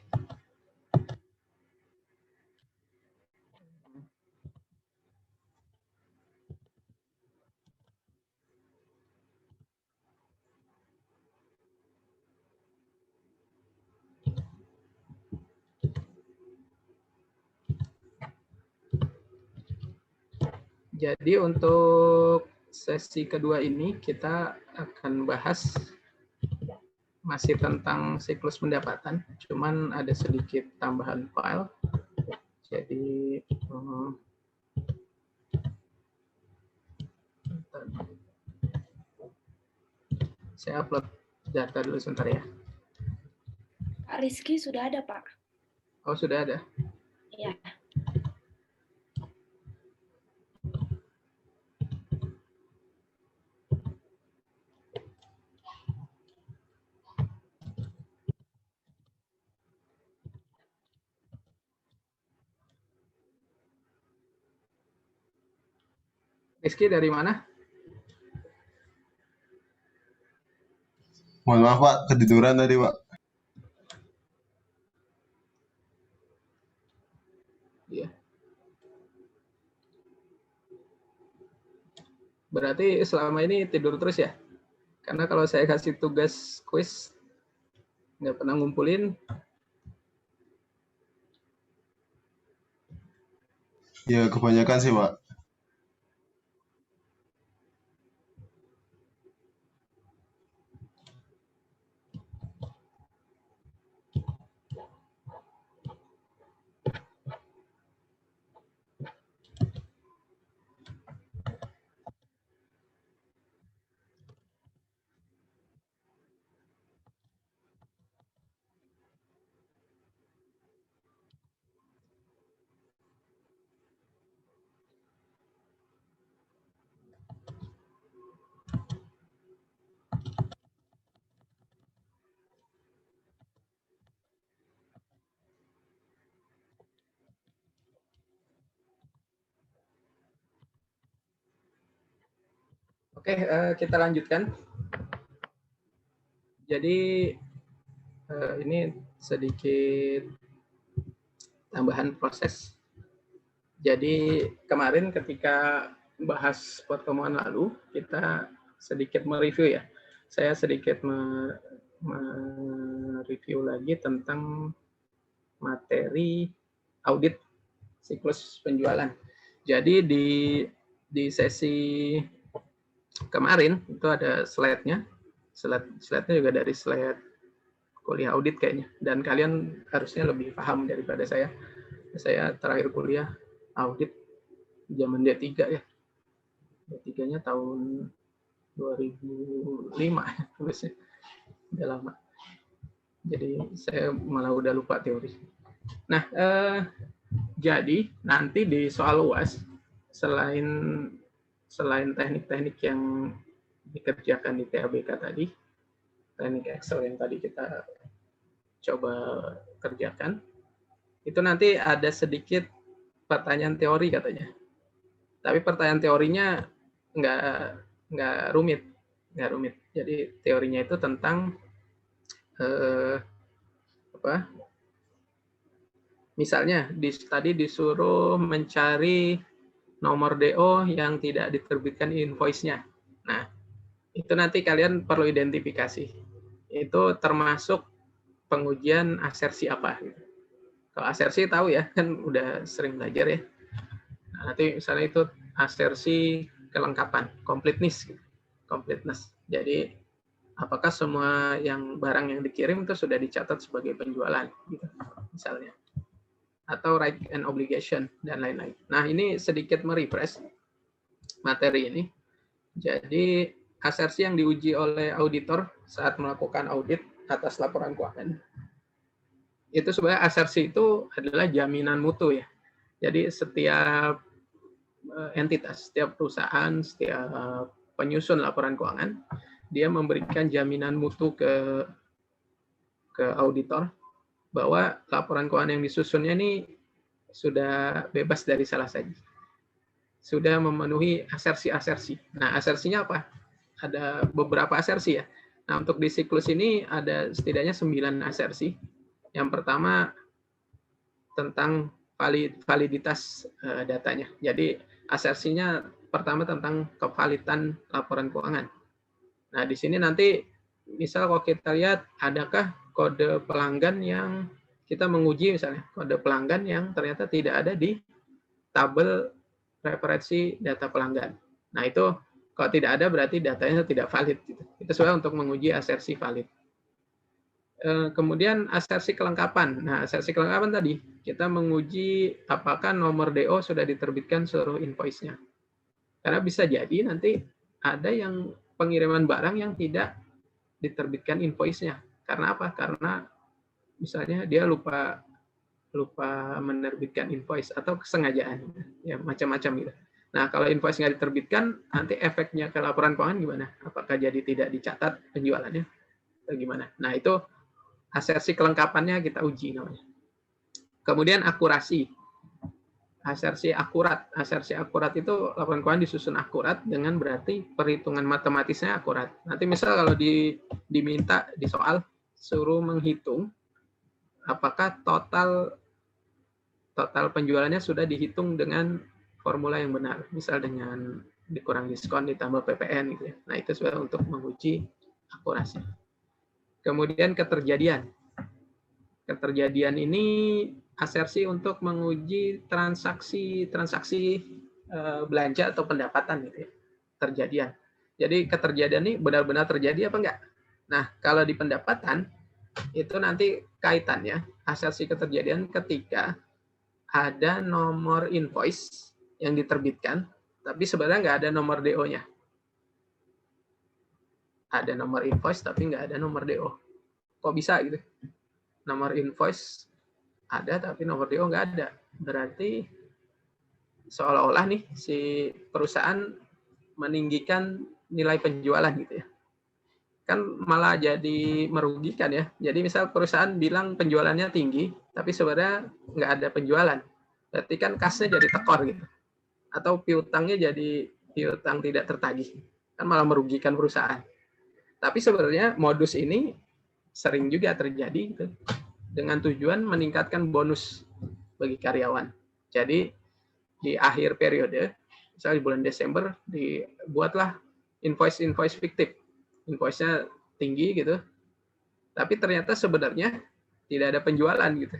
Jadi untuk sesi kedua ini kita akan bahas masih tentang siklus pendapatan, cuman ada sedikit tambahan file. Jadi saya upload data dulu sebentar ya. Pak Rizky sudah ada, Pak. Oh, sudah ada. Iya. Rizky dari mana? Mohon maaf Pak, ketiduran tadi Pak. Iya. Berarti selama ini tidur terus ya? Karena kalau saya kasih tugas quiz, nggak pernah ngumpulin. Ya kebanyakan sih Pak. Oke, kita lanjutkan. Jadi ini sedikit tambahan proses. Jadi kemarin ketika bahas pertemuan lalu, kita sedikit mereview ya. Saya sedikit mereview lagi tentang materi audit siklus penjualan. Jadi di sesi kemarin itu ada slide-nya. Slide-nya juga dari slide kuliah audit kayaknya. Dan kalian harusnya lebih paham daripada saya. Saya terakhir kuliah audit zaman D3 ya. D3-nya tahun 2005 harusnya. Udah lama. Jadi saya malah udah lupa teori. Nah, jadi nanti di soal UAS selain teknik-teknik yang dikerjakan di TABK tadi, teknik Excel yang tadi kita coba kerjakan, itu nanti ada sedikit pertanyaan teori katanya. Tapi pertanyaan teorinya nggak rumit. Jadi teorinya itu tentang misalnya tadi disuruh mencari nomor DO yang tidak diterbitkan invoice-nya. Nah, itu nanti kalian perlu identifikasi. Itu termasuk pengujian asersi apa? Kalau asersi tahu ya, kan udah sering belajar ya. Nah, nanti misalnya itu asersi kelengkapan, completeness. Jadi apakah semua barang yang dikirim itu sudah dicatat sebagai penjualan, gitu, misalnya, atau right and obligation dan lain-lain. Nah, ini sedikit merefresh materi ini. Jadi asersi yang diuji oleh auditor saat melakukan audit atas laporan keuangan. Itu sebenarnya asersi itu adalah jaminan mutu ya. Jadi setiap entitas, setiap perusahaan, setiap penyusun laporan keuangan, dia memberikan jaminan mutu ke auditor bahwa laporan keuangan yang disusunnya ini sudah bebas dari salah saji. Sudah memenuhi asersi-asersi. Nah, asersinya apa? Ada beberapa asersi ya. Nah, untuk di siklus ini ada setidaknya 9 asersi. Yang pertama tentang validitas datanya. Jadi asersinya pertama tentang kevalidan laporan keuangan. Nah, di sini nanti misal kalau kita lihat adakah kode pelanggan yang kita menguji, misalnya kode pelanggan yang ternyata tidak ada di tabel referensi data pelanggan. Nah, itu kalau tidak ada berarti datanya tidak valid. Itu sebenarnya untuk menguji asersi valid. Kemudian asersi kelengkapan. Nah, asersi kelengkapan tadi kita menguji apakah nomor DO sudah diterbitkan seluruh invoice-nya. Karena bisa jadi nanti ada yang pengiriman barang yang tidak diterbitkan invoice-nya. Karena apa? Karena misalnya dia lupa menerbitkan invoice atau kesengajaan, ya macam-macam gitu. Nah, kalau invoice nggak diterbitkan, nanti efeknya ke laporan keuangan gimana? Apakah jadi tidak dicatat penjualannya atau gimana? Nah, itu asersi kelengkapannya kita uji namanya. Kemudian akurasi. Asersi akurat. Asersi akurat itu laporan keuangan disusun akurat dengan berarti perhitungan matematisnya akurat. Nanti misal kalau diminta di soal suruh menghitung apakah total penjualannya sudah dihitung dengan formula yang benar. Misal dengan dikurang diskon ditambah PPN gitu ya. Nah, itu sudah untuk menguji akurasi. Kemudian keterjadian. Keterjadian ini asersi untuk menguji transaksi belanja atau pendapatan gitu ya. Terjadian. Jadi keterjadian ini benar-benar terjadi apa enggak? Nah, kalau di pendapatan itu nanti kaitannya asersi keterjadian ketika ada nomor invoice yang diterbitkan, tapi sebenarnya nggak ada nomor DO-nya. Ada nomor invoice tapi nggak ada nomor DO. Kok bisa gitu? Nomor invoice ada tapi nomor DO nggak ada. Berarti seolah-olah nih si perusahaan meninggikan nilai penjualan gitu ya. Kan malah jadi merugikan ya. Jadi misal perusahaan bilang penjualannya tinggi, tapi sebenarnya nggak ada penjualan. Berarti kan kasnya jadi tekor gitu. Atau piutangnya jadi piutang tidak tertagih. Kan malah merugikan perusahaan. Tapi sebenarnya modus ini sering juga terjadi gitu, dengan tujuan meningkatkan bonus bagi karyawan. Jadi di akhir periode, misalnya di bulan Desember, dibuatlah invoice fiktif. Invoice-nya tinggi gitu, tapi ternyata sebenarnya tidak ada penjualan gitu.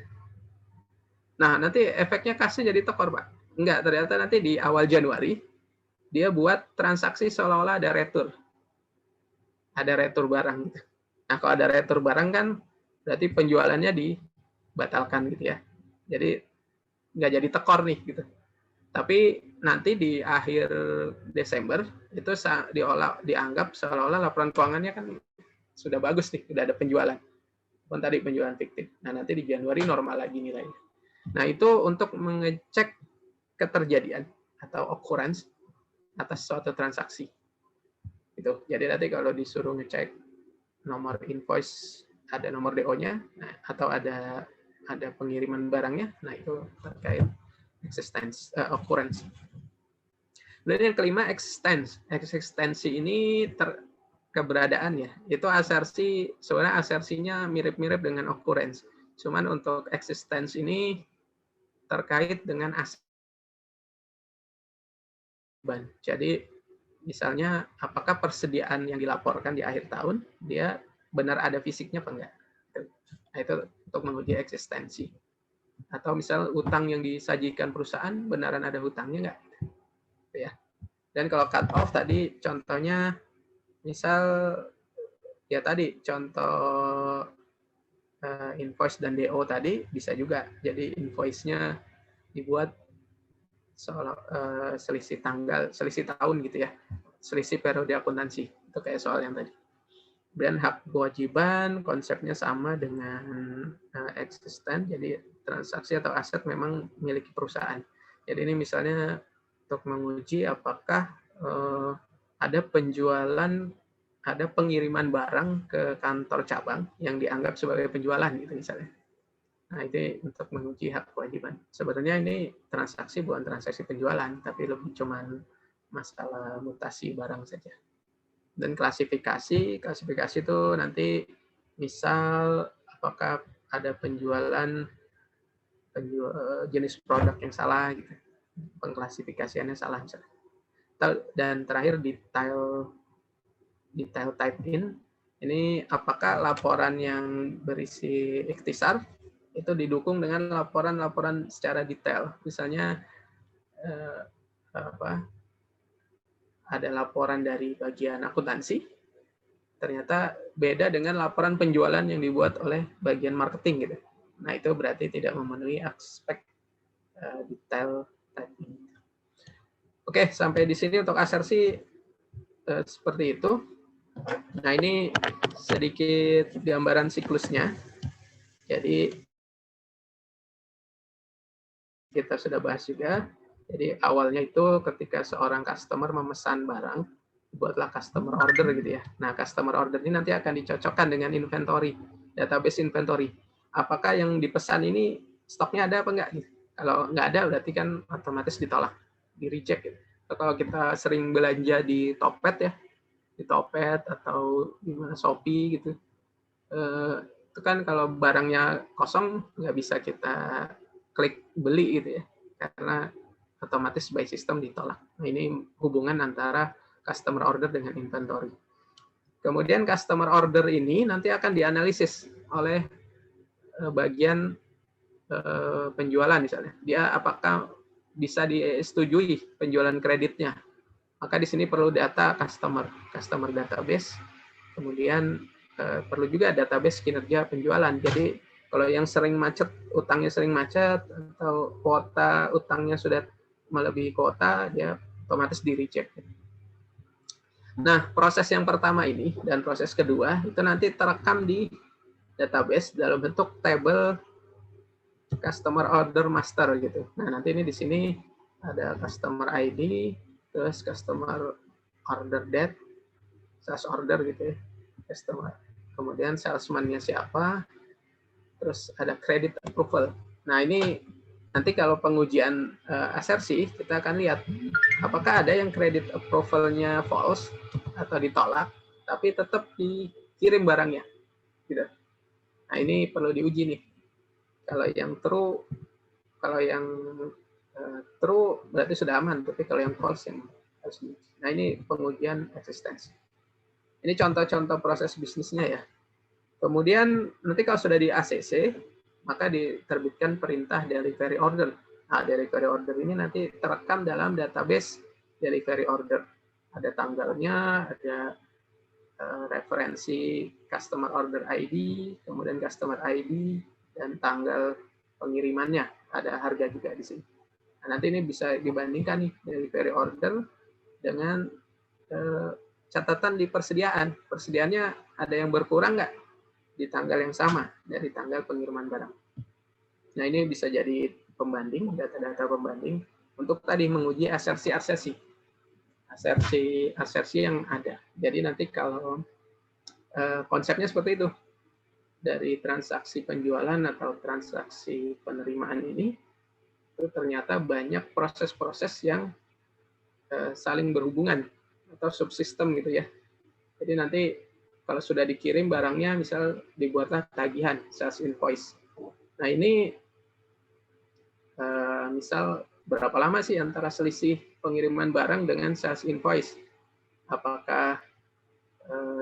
Nah, nanti efeknya kasnya jadi tekor, Pak. Enggak, ternyata nanti di awal Januari, dia buat transaksi seolah-olah ada retur. Ada retur barang gitu. Nah, kalau ada retur barang kan berarti penjualannya dibatalkan gitu ya. Jadi nggak jadi tekor nih gitu. Tapi nanti di akhir Desember itu dianggap seolah-olah laporan keuangannya kan sudah bagus nih, sudah ada penjualan. Pun tadi penjualan fiktif. Nah, nanti di Januari normal lagi nilainya. Nah, itu untuk mengecek keterjadian atau occurrence atas suatu transaksi. Gitu. Jadi nanti kalau disuruh ngecek nomor invoice, ada nomor DO-nya, nah, atau ada pengiriman barangnya, nah itu terkait occurrence. Kemudian yang kelima, eksistensi ini keberadaan ya. Itu asersi, sebenarnya asersinya mirip-mirip dengan occurrence. Cuman untuk eksistensi ini terkait dengan aset. Jadi misalnya apakah persediaan yang dilaporkan di akhir tahun dia benar ada fisiknya apa enggak. Nah, itu untuk menguji eksistensi. Atau misal utang yang disajikan perusahaan benaran ada hutangnya enggak. Ya. Dan kalau cut off tadi contohnya misal ya tadi contoh invoice dan DO tadi bisa juga. Jadi invoice-nya dibuat selisih tahun gitu ya, selisih periode akuntansi, itu kayak soal yang tadi. Dan hak kewajiban konsepnya sama dengan eksisten, jadi transaksi atau aset memang miliki perusahaan. Jadi ini misalnya untuk menguji apakah ada pengiriman barang ke kantor cabang yang dianggap sebagai penjualan gitu misalnya. Nah, itu untuk menguji hak kewajiban. Sebenarnya ini transaksi bukan transaksi penjualan, tapi lebih cuman masalah mutasi barang saja. Dan klasifikasi itu nanti misal apakah ada penjualan jenis produk yang salah gitu. Pengklasifikasiannya salah misalnya. Dan terakhir detail type in. Ini apakah laporan yang berisi ikhtisar itu didukung dengan laporan-laporan secara detail. Misalnya ada laporan dari bagian akuntansi, ternyata beda dengan laporan penjualan yang dibuat oleh bagian marketing gitu. Nah, itu berarti tidak memenuhi aspek detail tadi. Oke, sampai di sini untuk asersi seperti itu. Nah, ini sedikit gambaran siklusnya. Jadi kita sudah bahas juga. Jadi awalnya itu ketika seorang customer memesan barang, buatlah customer order gitu ya. Nah, customer order ini nanti akan dicocokkan dengan inventory, database inventory. Apakah yang dipesan ini stoknya ada apa enggak? Kalau enggak ada berarti kan otomatis ditolak, di-reject gitu. Kalau kita sering belanja di Topet ya, di Topet atau di Shopee gitu, itu kan kalau barangnya kosong nggak bisa kita klik beli gitu ya, karena otomatis by system ditolak. Nah, ini hubungan antara customer order dengan inventory. Kemudian customer order ini nanti akan dianalisis oleh bagian penjualan misalnya. Dia apakah bisa disetujui penjualan kreditnya. Maka di sini perlu data customer database. Kemudian perlu juga database kinerja penjualan. Jadi kalau yang sering macet, utangnya sering macet, atau kuota utangnya sudah melebihi kuota, dia otomatis di-reject. Nah, proses yang pertama ini dan proses kedua itu nanti terekam di database dalam bentuk table customer order master gitu. Nah, nanti ini di sini ada customer ID, terus customer order date, sales order gitu ya, customer. Kemudian salesman-nya siapa, terus ada credit approval. Nah, ini nanti kalau pengujian asersi, kita akan lihat apakah ada yang credit approval-nya false atau ditolak, tapi tetap dikirim barangnya. Gitu. Nah, ini perlu diuji nih. Kalau yang true, Kalau yang true berarti sudah aman, tapi kalau yang false yang harus diuji. Nah, ini pengujian eksistensi. Ini contoh-contoh proses bisnisnya ya. Kemudian nanti kalau sudah di ACC, maka diterbitkan perintah delivery order. Nah, delivery order ini nanti terekam dalam database delivery order. Ada tanggalnya, ada referensi customer order ID, kemudian customer ID, dan tanggal pengirimannya. Ada harga juga di sini. Nah, nanti ini bisa dibandingkan nih delivery order dengan catatan di persediaan. Persediaannya ada yang berkurang nggak di tanggal yang sama dari tanggal pengiriman barang. Nah, ini bisa jadi pembanding, data-data pembanding untuk tadi menguji asersi yang ada. Jadi nanti kalau konsepnya seperti itu, dari transaksi penjualan atau transaksi penerimaan ini, itu ternyata banyak proses-proses yang saling berhubungan atau subsistem gitu ya. Jadi nanti kalau sudah dikirim barangnya, misal dibuatlah tagihan, sales invoice. Nah, ini misal berapa lama sih antara selisih pengiriman barang dengan sales invoice? Apakah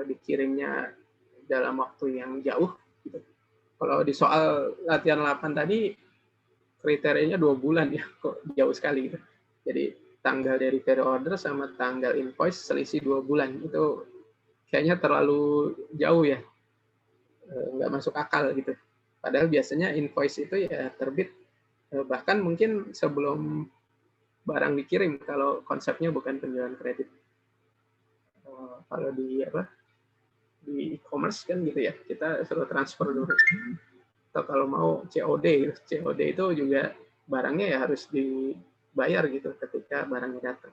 dikirimnya dalam waktu yang jauh? Gitu. Kalau di soal latihan 8 tadi, kriterianya 2 bulan ya, kok jauh sekali gitu. Jadi tanggal delivery order sama tanggal invoice selisih 2 bulan, itu kayaknya terlalu jauh ya, nggak masuk akal gitu. Padahal biasanya invoice itu ya terbit bahkan mungkin sebelum barang dikirim kalau konsepnya bukan penjualan kredit. Kalau di e-commerce kan gitu ya, kita suruh transfer dulu. Atau kalau mau COD, COD itu juga barangnya ya harus dibayar gitu ketika barangnya datang.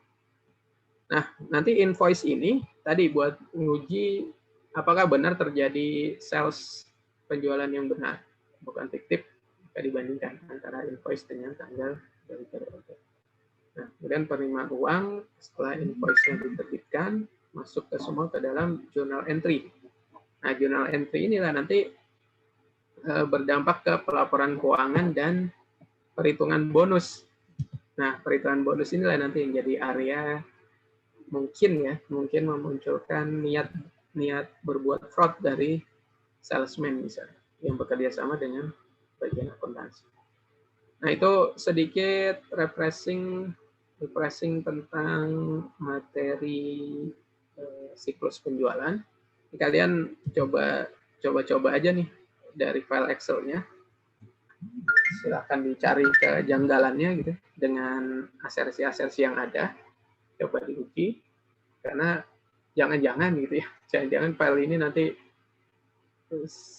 Nah, nanti invoice ini tadi buat nguji apakah benar terjadi sales penjualan yang benar, bukan fiktif, jika dibandingkan antara invoice dengan tanggal delivery order. Nah, kemudian penerimaan uang setelah invoice-nya diterbitkan, masuk ke semua ke dalam journal entry. Nah, journal entry inilah nanti berdampak ke pelaporan keuangan dan perhitungan bonus. Nah, perhitungan bonus inilah nanti yang jadi area mungkin memunculkan niat berbuat fraud dari salesman misalnya yang bekerja sama dengan bagian akuntansi. Nah, itu sedikit refreshing tentang materi siklus penjualan. Kalian coba aja nih dari file Excel-nya. Silakan dicari kejanggalannya gitu dengan asersi-asersi yang ada. Coba diuji, karena jangan-jangan gitu ya, jangan-jangan file ini nanti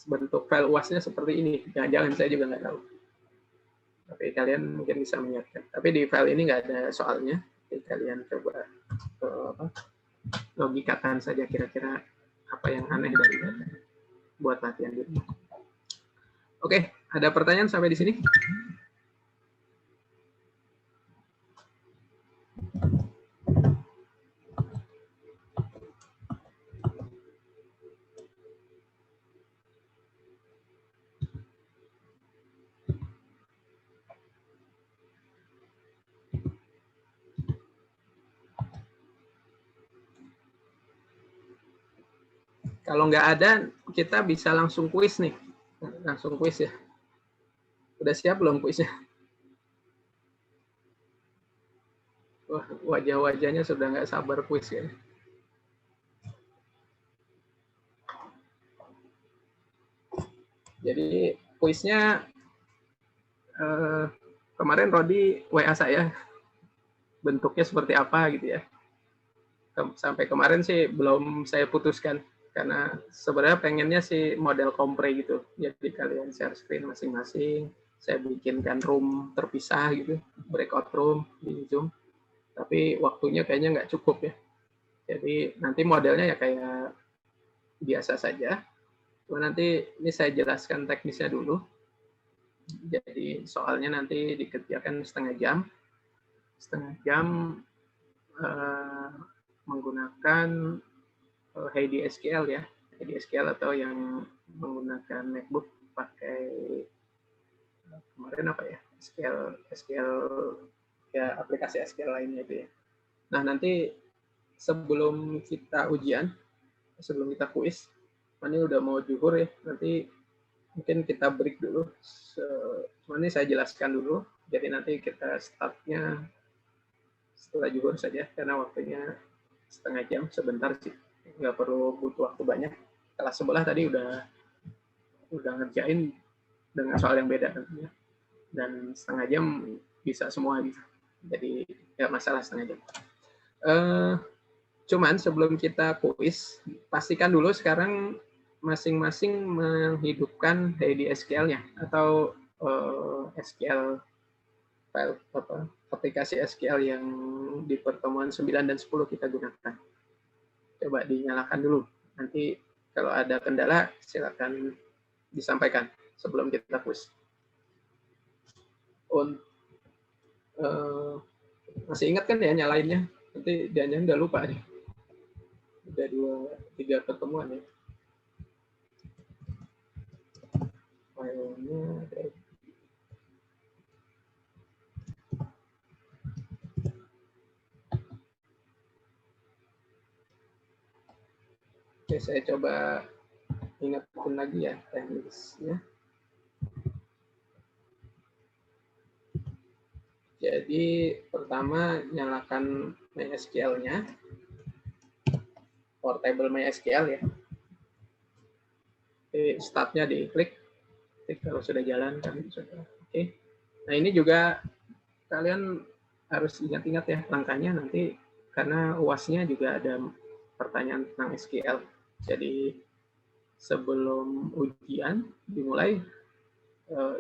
bentuk file UAS-nya seperti ini, jangan-jangan, saya juga nggak tahu. Tapi kalian mungkin bisa menyiapkan. Tapi di file ini nggak ada soalnya, jadi kalian coba logikakan saja kira-kira apa yang aneh dari data buat latihan di rumah. Oke, ada pertanyaan sampai di sini? Kalau nggak ada, kita bisa langsung kuis nih. Langsung kuis ya. Udah siap belum kuisnya? Wah, wajah-wajahnya sudah nggak sabar kuis ya. Jadi kuisnya kemarin Rodi WA saya, bentuknya seperti apa gitu ya. Sampai kemarin sih belum saya putuskan, karena sebenarnya pengennya sih model kompre gitu. Jadi kalian share screen masing-masing, saya bikinkan room terpisah gitu, breakout room di Zoom. Tapi waktunya kayaknya nggak cukup ya. Jadi nanti modelnya ya kayak biasa saja. Cuma nanti ini saya jelaskan teknisnya dulu. Jadi soalnya nanti dikerjakan setengah jam menggunakan HDSQL ya, HDSQL atau yang menggunakan MacBook pakai kemarin apa ya, SQL ya, aplikasi SQL lainnya itu ya. Nah, nanti sebelum kita ujian, sebelum kita kuis, ini udah mau zuhur ya, nanti mungkin kita break dulu. Ini saya jelaskan dulu, jadi nanti kita startnya setelah zuhur saja, karena waktunya setengah jam, sebentar sih, nggak perlu butuh waktu banyak. Kelas sebelah tadi udah ngerjain dengan soal yang beda tentunya, dan setengah jam bisa semua gitu, jadi nggak masalah setengah jam. Cuman sebelum kita kuis, pastikan dulu sekarang masing-masing menghidupkan HDSQL-nya atau SQL file aplikasi SQL yang di pertemuan 9 dan 10 kita gunakan. Coba dinyalakan dulu. Nanti kalau ada kendala silakan disampaikan sebelum kita kuis. Masih ingat kan ya nyalainnya? Nanti jangan udah lupa nih. Udah 2-3 pertemuan ya. Filenya ada. Oke, saya coba ingatkan lagi ya teknisnya. Jadi pertama nyalakan MySQL-nya, portable MySQL ya. Start-nya diklik, kalau sudah jalan kan sudah. Oke. Nah ini juga kalian harus ingat-ingat ya langkahnya nanti, karena UAS-nya juga ada pertanyaan tentang SQL. Jadi sebelum ujian dimulai,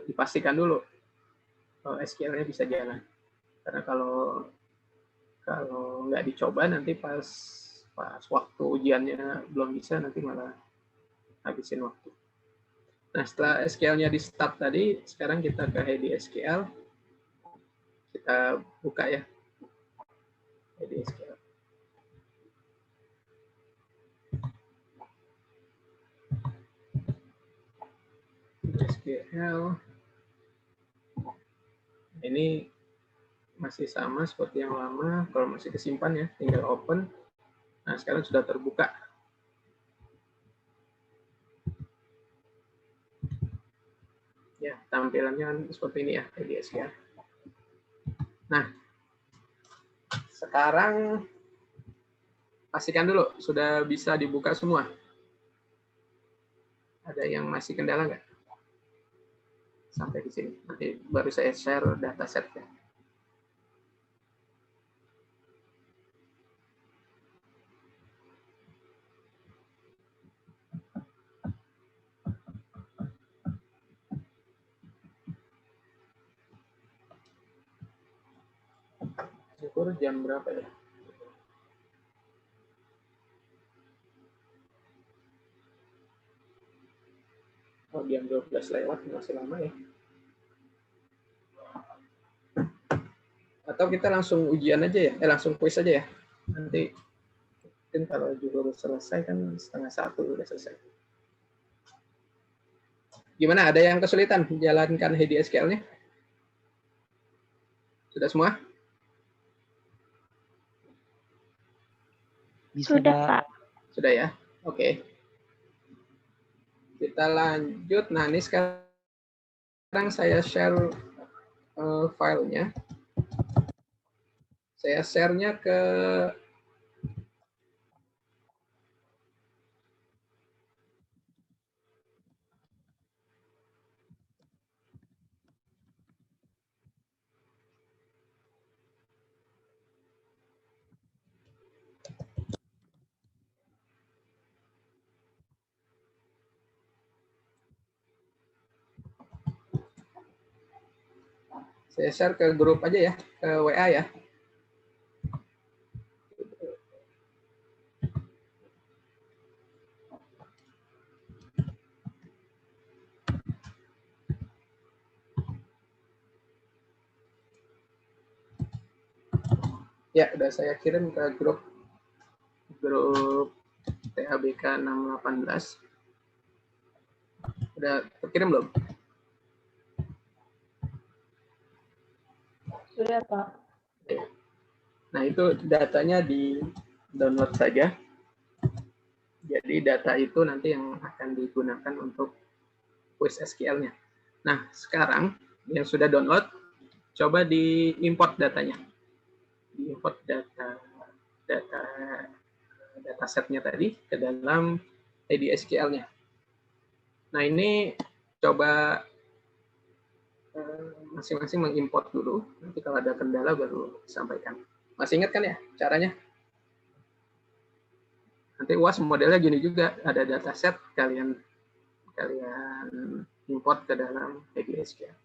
dipastikan dulu SQL-nya bisa jalan. Karena kalau nggak dicoba nanti pas waktu ujiannya belum bisa, nanti malah habisin waktu. Nah, setelah SQL-nya di start tadi, sekarang kita ke HDSQL. Kita buka ya HDSQL. HDSQL. Ini masih sama seperti yang lama. Kalau masih kesimpan ya, tinggal open. Nah, sekarang sudah terbuka. Ya, tampilannya seperti ini ya, HDSQL. Nah, sekarang pastikan dulu sudah bisa dibuka semua. Ada yang masih kendala nggak? Sampai di sini. Nanti baru saya share dataset-nya. Syukur jam berapa ya? Oh, jam 12 lewat, masih lama ya. Atau kita langsung ujian aja ya? Langsung kuis aja ya? Nanti mungkin kalau juga selesai kan 12:30 udah selesai. Gimana? Ada yang kesulitan menjalankan HDSQL-nya? Sudah semua? Sudah, Pak. Sudah ya? Oke. Kita lanjut. Nah, ini sekarang saya share filenya. Saya share-nya ke grup aja ya, ke WA ya. Ya, udah saya kirim ke grup TABK 618. Udah terkirim belum? Sudah, Pak. Nah, itu datanya di download saja. Jadi data itu nanti yang akan digunakan untuk quiz SQL-nya. Nah, sekarang yang sudah download, coba diimport datanya. Diimport datasetnya tadi ke dalam ID SQL-nya. Nah, ini coba masing-masing mengimport dulu. Nanti kalau ada kendala baru sampaikan. Masih ingat kan ya caranya? Nanti UAS modelnya gini juga, ada dataset, kalian import ke dalam ID SQL.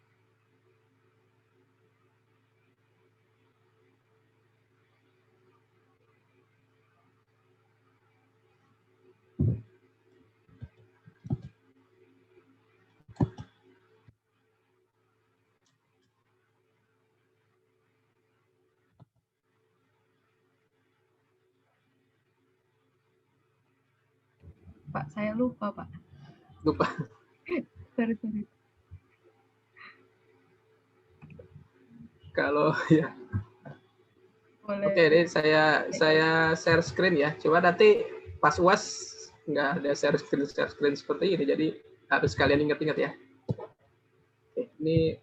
Pak, saya lupa, Pak. Lupa. Sorry. Kalau ya. Boleh. Oke, ini saya share screen ya. Coba nanti pas UAS nggak ada share screen seperti ini, jadi harus kalian ingat-ingat ya. Oke, ini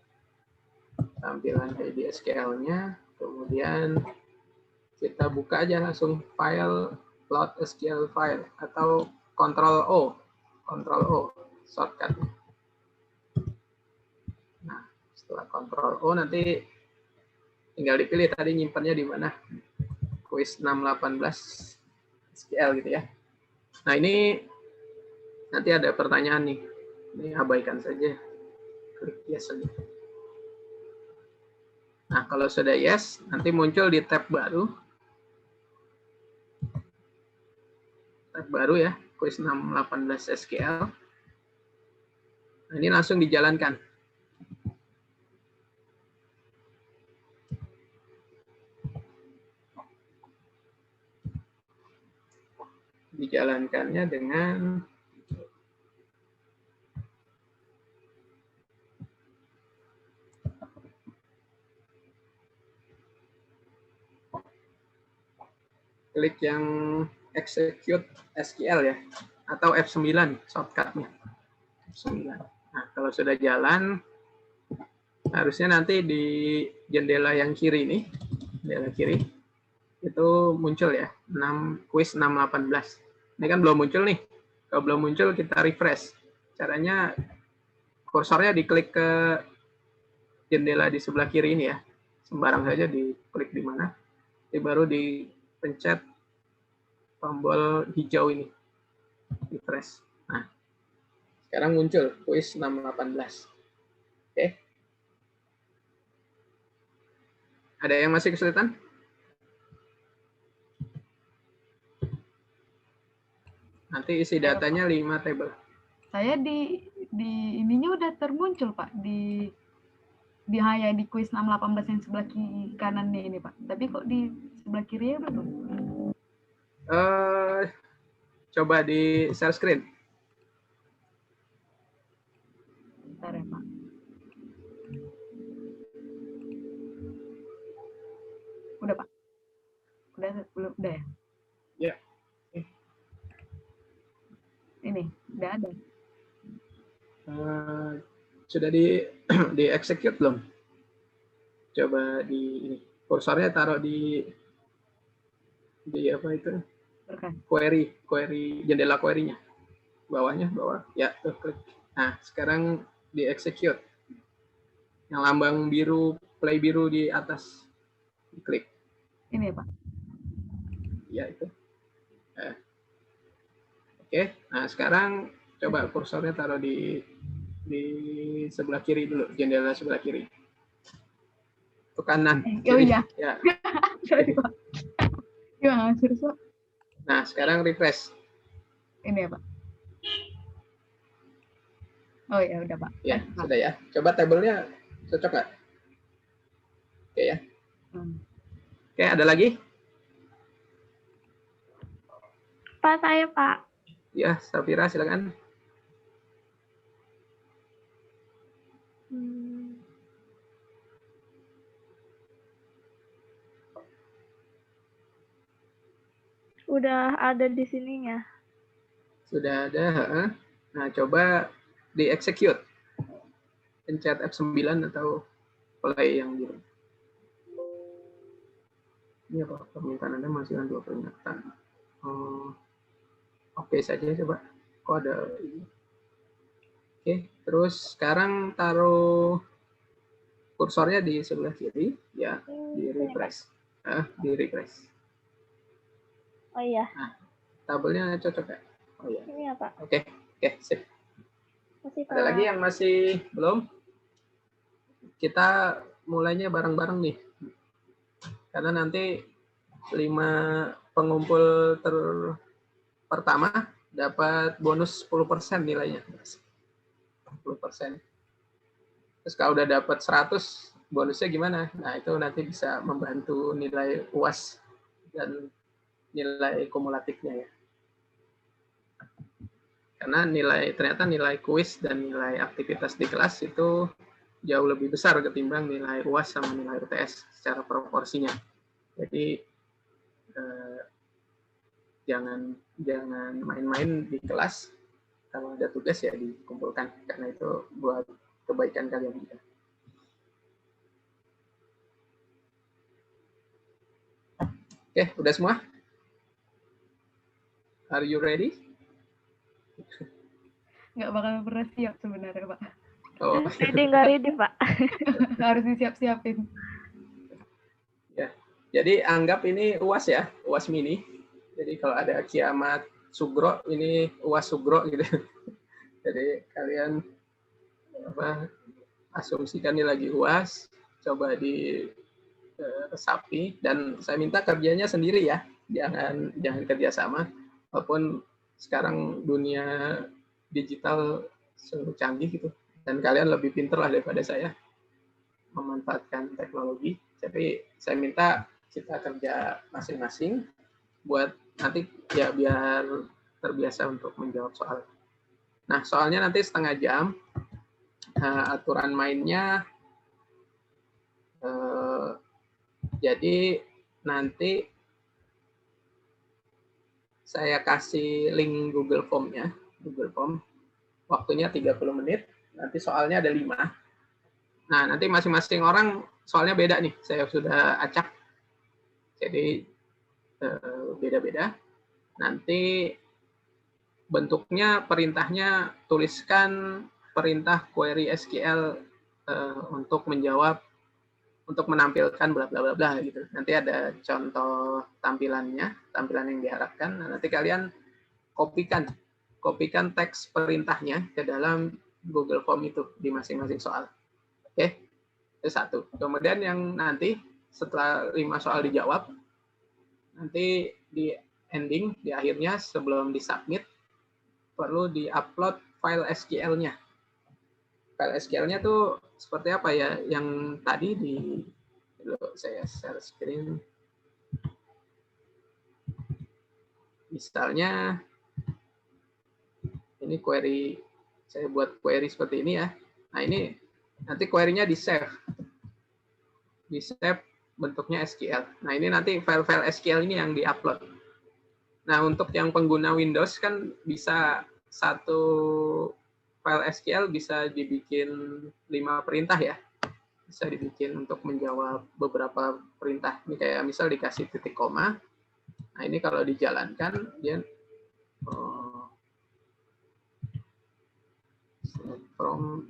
tampilan ID SQL-nya. Kemudian kita buka aja langsung file load SQL file atau Ctrl O shortcut. Nah, setelah Ctrl O nanti tinggal dipilih tadi nyimpannya di mana. Quiz 618 SQL gitu ya. Nah, ini nanti ada pertanyaan nih. Ini abaikan saja. Klik yes saja. Nah, kalau sudah yes, nanti muncul di tab baru. Tab baru ya, quiz 618 SQL. Nah, ini langsung dijalankan. Dijalankannya dengan klik yang execute SQL ya, atau F9 shortcutnya. F9. Nah, kalau sudah jalan, harusnya nanti di jendela yang kiri ini, jendela kiri, itu muncul ya, quiz 618. Ini kan belum muncul nih. Kalau belum muncul, kita refresh. Caranya, kursornya diklik ke jendela di sebelah kiri ini ya. Sembarang saja diklik di mana. Jadi baru dipencet tombol hijau ini. Refresh. Nah, sekarang muncul quiz 618. Oke. Ada yang masih kesulitan? Nanti isi datanya 5 table. Saya di ininya udah termuncul, Pak, di hanya di quiz 618 yang sebelah kiri kanannya ini, Pak. Tapi kok di sebelah kiri ya belum? Coba di share screen. Bentar ya, Pak. Udah, Pak. Belum udah ya? Ya. Ini, udah ada. Sudah di execute belum? Coba di ini. Kursornya taruh di apa itu? Berkas. Query jendela query-nya. Bawah. Ya, tuh klik. Nah, sekarang di execute. Yang lambang biru, play biru di atas. Klik. Ini ya, Pak. Ya, itu. Oke. Nah, sekarang coba kursornya taruh di sebelah kiri dulu, jendela sebelah kiri. Ke kanan. Oh iya. Ya. Sorry, Pak. Gimana, serius, Pak? Nah, sekarang refresh. Ini ya, Pak. Oh ya, udah, Pak. Ya, sudah ya. Coba tabelnya cocok nggak? Oke ya. Oke, ada lagi? Pak, saya, Pak. Ya, Safira, silakan. Udah ada di sininya. Sudah ada. Nah, coba di-execute. Pencet F9 atau play yang biru. Ini apa? Permintaan Anda masih ada 2 peringatan. Oke saja coba. Kok ada ini? Oke, terus sekarang taruh kursornya di sebelah kiri, ya, di refresh. Di refresh. Oh iya. Nah, tabelnya cocok ya? Oh iya. Ini ya, Pak. Oke, sip. Masih, Pak. Ada lagi yang masih belum? Kita mulainya bareng-bareng nih. Karena nanti 5 pengumpul pertama dapat bonus 10% nilainya. 10%. Terus kalau udah dapat 100, bonusnya gimana? Nah, itu nanti bisa membantu nilai UAS dan nilai kumulatifnya ya. Karena ternyata nilai kuis dan nilai aktivitas di kelas itu jauh lebih besar ketimbang nilai UAS sama nilai UTS secara proporsinya. Jadi jangan main-main di kelas. Kalau ada tugas ya dikumpulkan, karena itu buat kebaikan kalian juga. Oke, udah semua? Are you ready? Nggak bakal pernah siap sebenarnya, Pak. Oh. Ready nggak ready, Pak? Harus disiap-siapin. Ya, jadi anggap ini UAS ya, UAS mini. Jadi kalau ada kiamat sugro, ini UAS sugro gitu. Jadi kalian asumsikan ini lagi UAS, coba resapi, dan saya minta kerjanya sendiri ya, jangan kerja sama. Walaupun sekarang dunia digital sungguh canggih gitu, dan kalian lebih pintar lah daripada saya memanfaatkan teknologi. Tapi saya minta kita kerja masing-masing buat nanti ya biar terbiasa untuk menjawab soal. Nah, soalnya nanti setengah jam. Aturan mainnya jadi nanti saya kasih link Google Form-nya, Google Form. Waktunya 30 menit, nanti soalnya ada 5. Nah, nanti masing-masing orang soalnya beda nih, saya sudah acak. Jadi beda-beda. Nanti bentuknya, perintahnya tuliskan perintah query SQL untuk menjawab, untuk menampilkan bla bla bla bla gitu. Nanti ada contoh tampilan yang diharapkan. Nah, nanti kalian kopikan teks perintahnya ke dalam Google Form itu di masing-masing soal. Oke, itu satu. Kemudian yang nanti setelah 5 soal dijawab, nanti di ending, di akhirnya sebelum disubmit, perlu di-upload file SQL-nya. File SQL-nya tuh seperti apa ya? Yang tadi saya share screen. Misalnya ini query, saya buat query seperti ini ya. Nah, ini nanti query-nya di-save. Di-save bentuknya SQL. Nah, ini nanti file-file SQL ini yang di-upload. Nah, untuk yang pengguna Windows kan bisa satu file SQL bisa dibikin 5 perintah ya. Bisa dibikin untuk menjawab beberapa perintah. Ini kayak misal dikasih titik koma. Nah, ini kalau dijalankan, dia from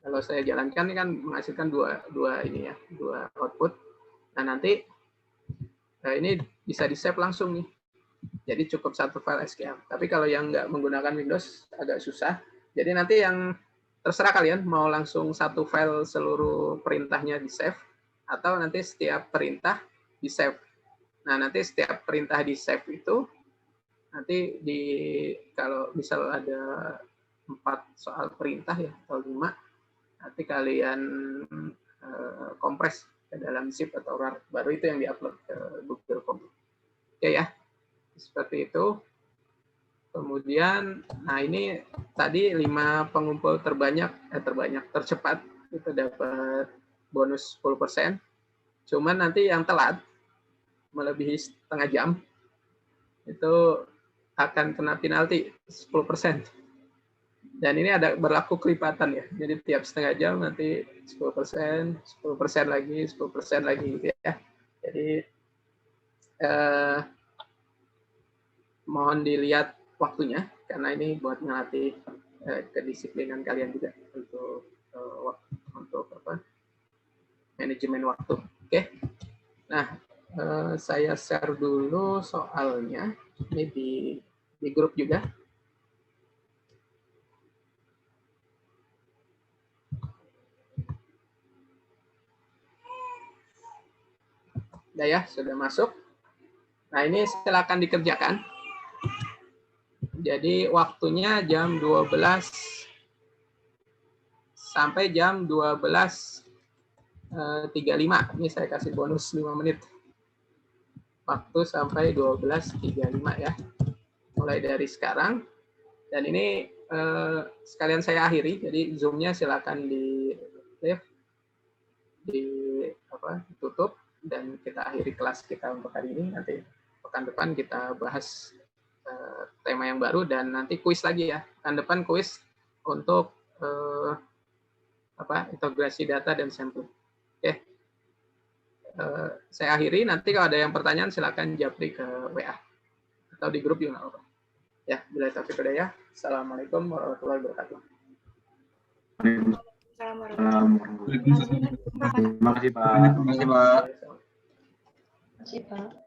kalau saya jalankan ini kan menghasilkan dua output. Nah, nanti ini bisa di-save langsung nih. Jadi cukup satu file SQL. Tapi kalau yang nggak menggunakan Windows agak susah. Jadi nanti yang terserah kalian mau langsung satu file seluruh perintahnya di-save atau nanti setiap perintah di-save. Nah, nanti setiap perintah di-save itu nanti kalau misal ada 4 soal perintah ya atau 5, nanti kalian kompres ke dalam zip atau RAR, baru itu yang diupload ke Google Form. Oke ya, seperti itu. Kemudian, nah ini tadi 5 pengumpul tercepat itu dapat bonus 10%. Cuman nanti yang telat melebihi setengah jam itu akan kena penalti 10%. Dan ini ada berlaku kelipatan ya. Jadi tiap setengah jam nanti 10%, 10% lagi, 10% lagi gitu ya. Jadi mohon dilihat waktunya karena ini buat ngelatih kedisiplinan kalian juga untuk manajemen waktu. Oke. Nah, saya share dulu soalnya ini di grup juga. Udah ya, sudah masuk. Nah, ini silakan dikerjakan. Jadi waktunya jam 12 sampai jam 12.35. Ini saya kasih bonus 5 menit. Waktu sampai 12.35 ya. Mulai dari sekarang. Dan ini sekalian saya akhiri. Jadi Zoom-nya silakan ditutup. Dan kita akhiri kelas kita untuk hari ini. Nanti pekan depan kita bahas tema yang baru dan nanti kuis lagi ya. Pekan depan kuis untuk integrasi data dan sampling. Oke. Saya akhiri. Nanti kalau ada yang pertanyaan silakan japri ke WA atau di grup juga. Ya, bila taufiq hidayah. Assalamualaikum warahmatullahi wabarakatuh. Terima kasih Pak. Terima kasih Pak.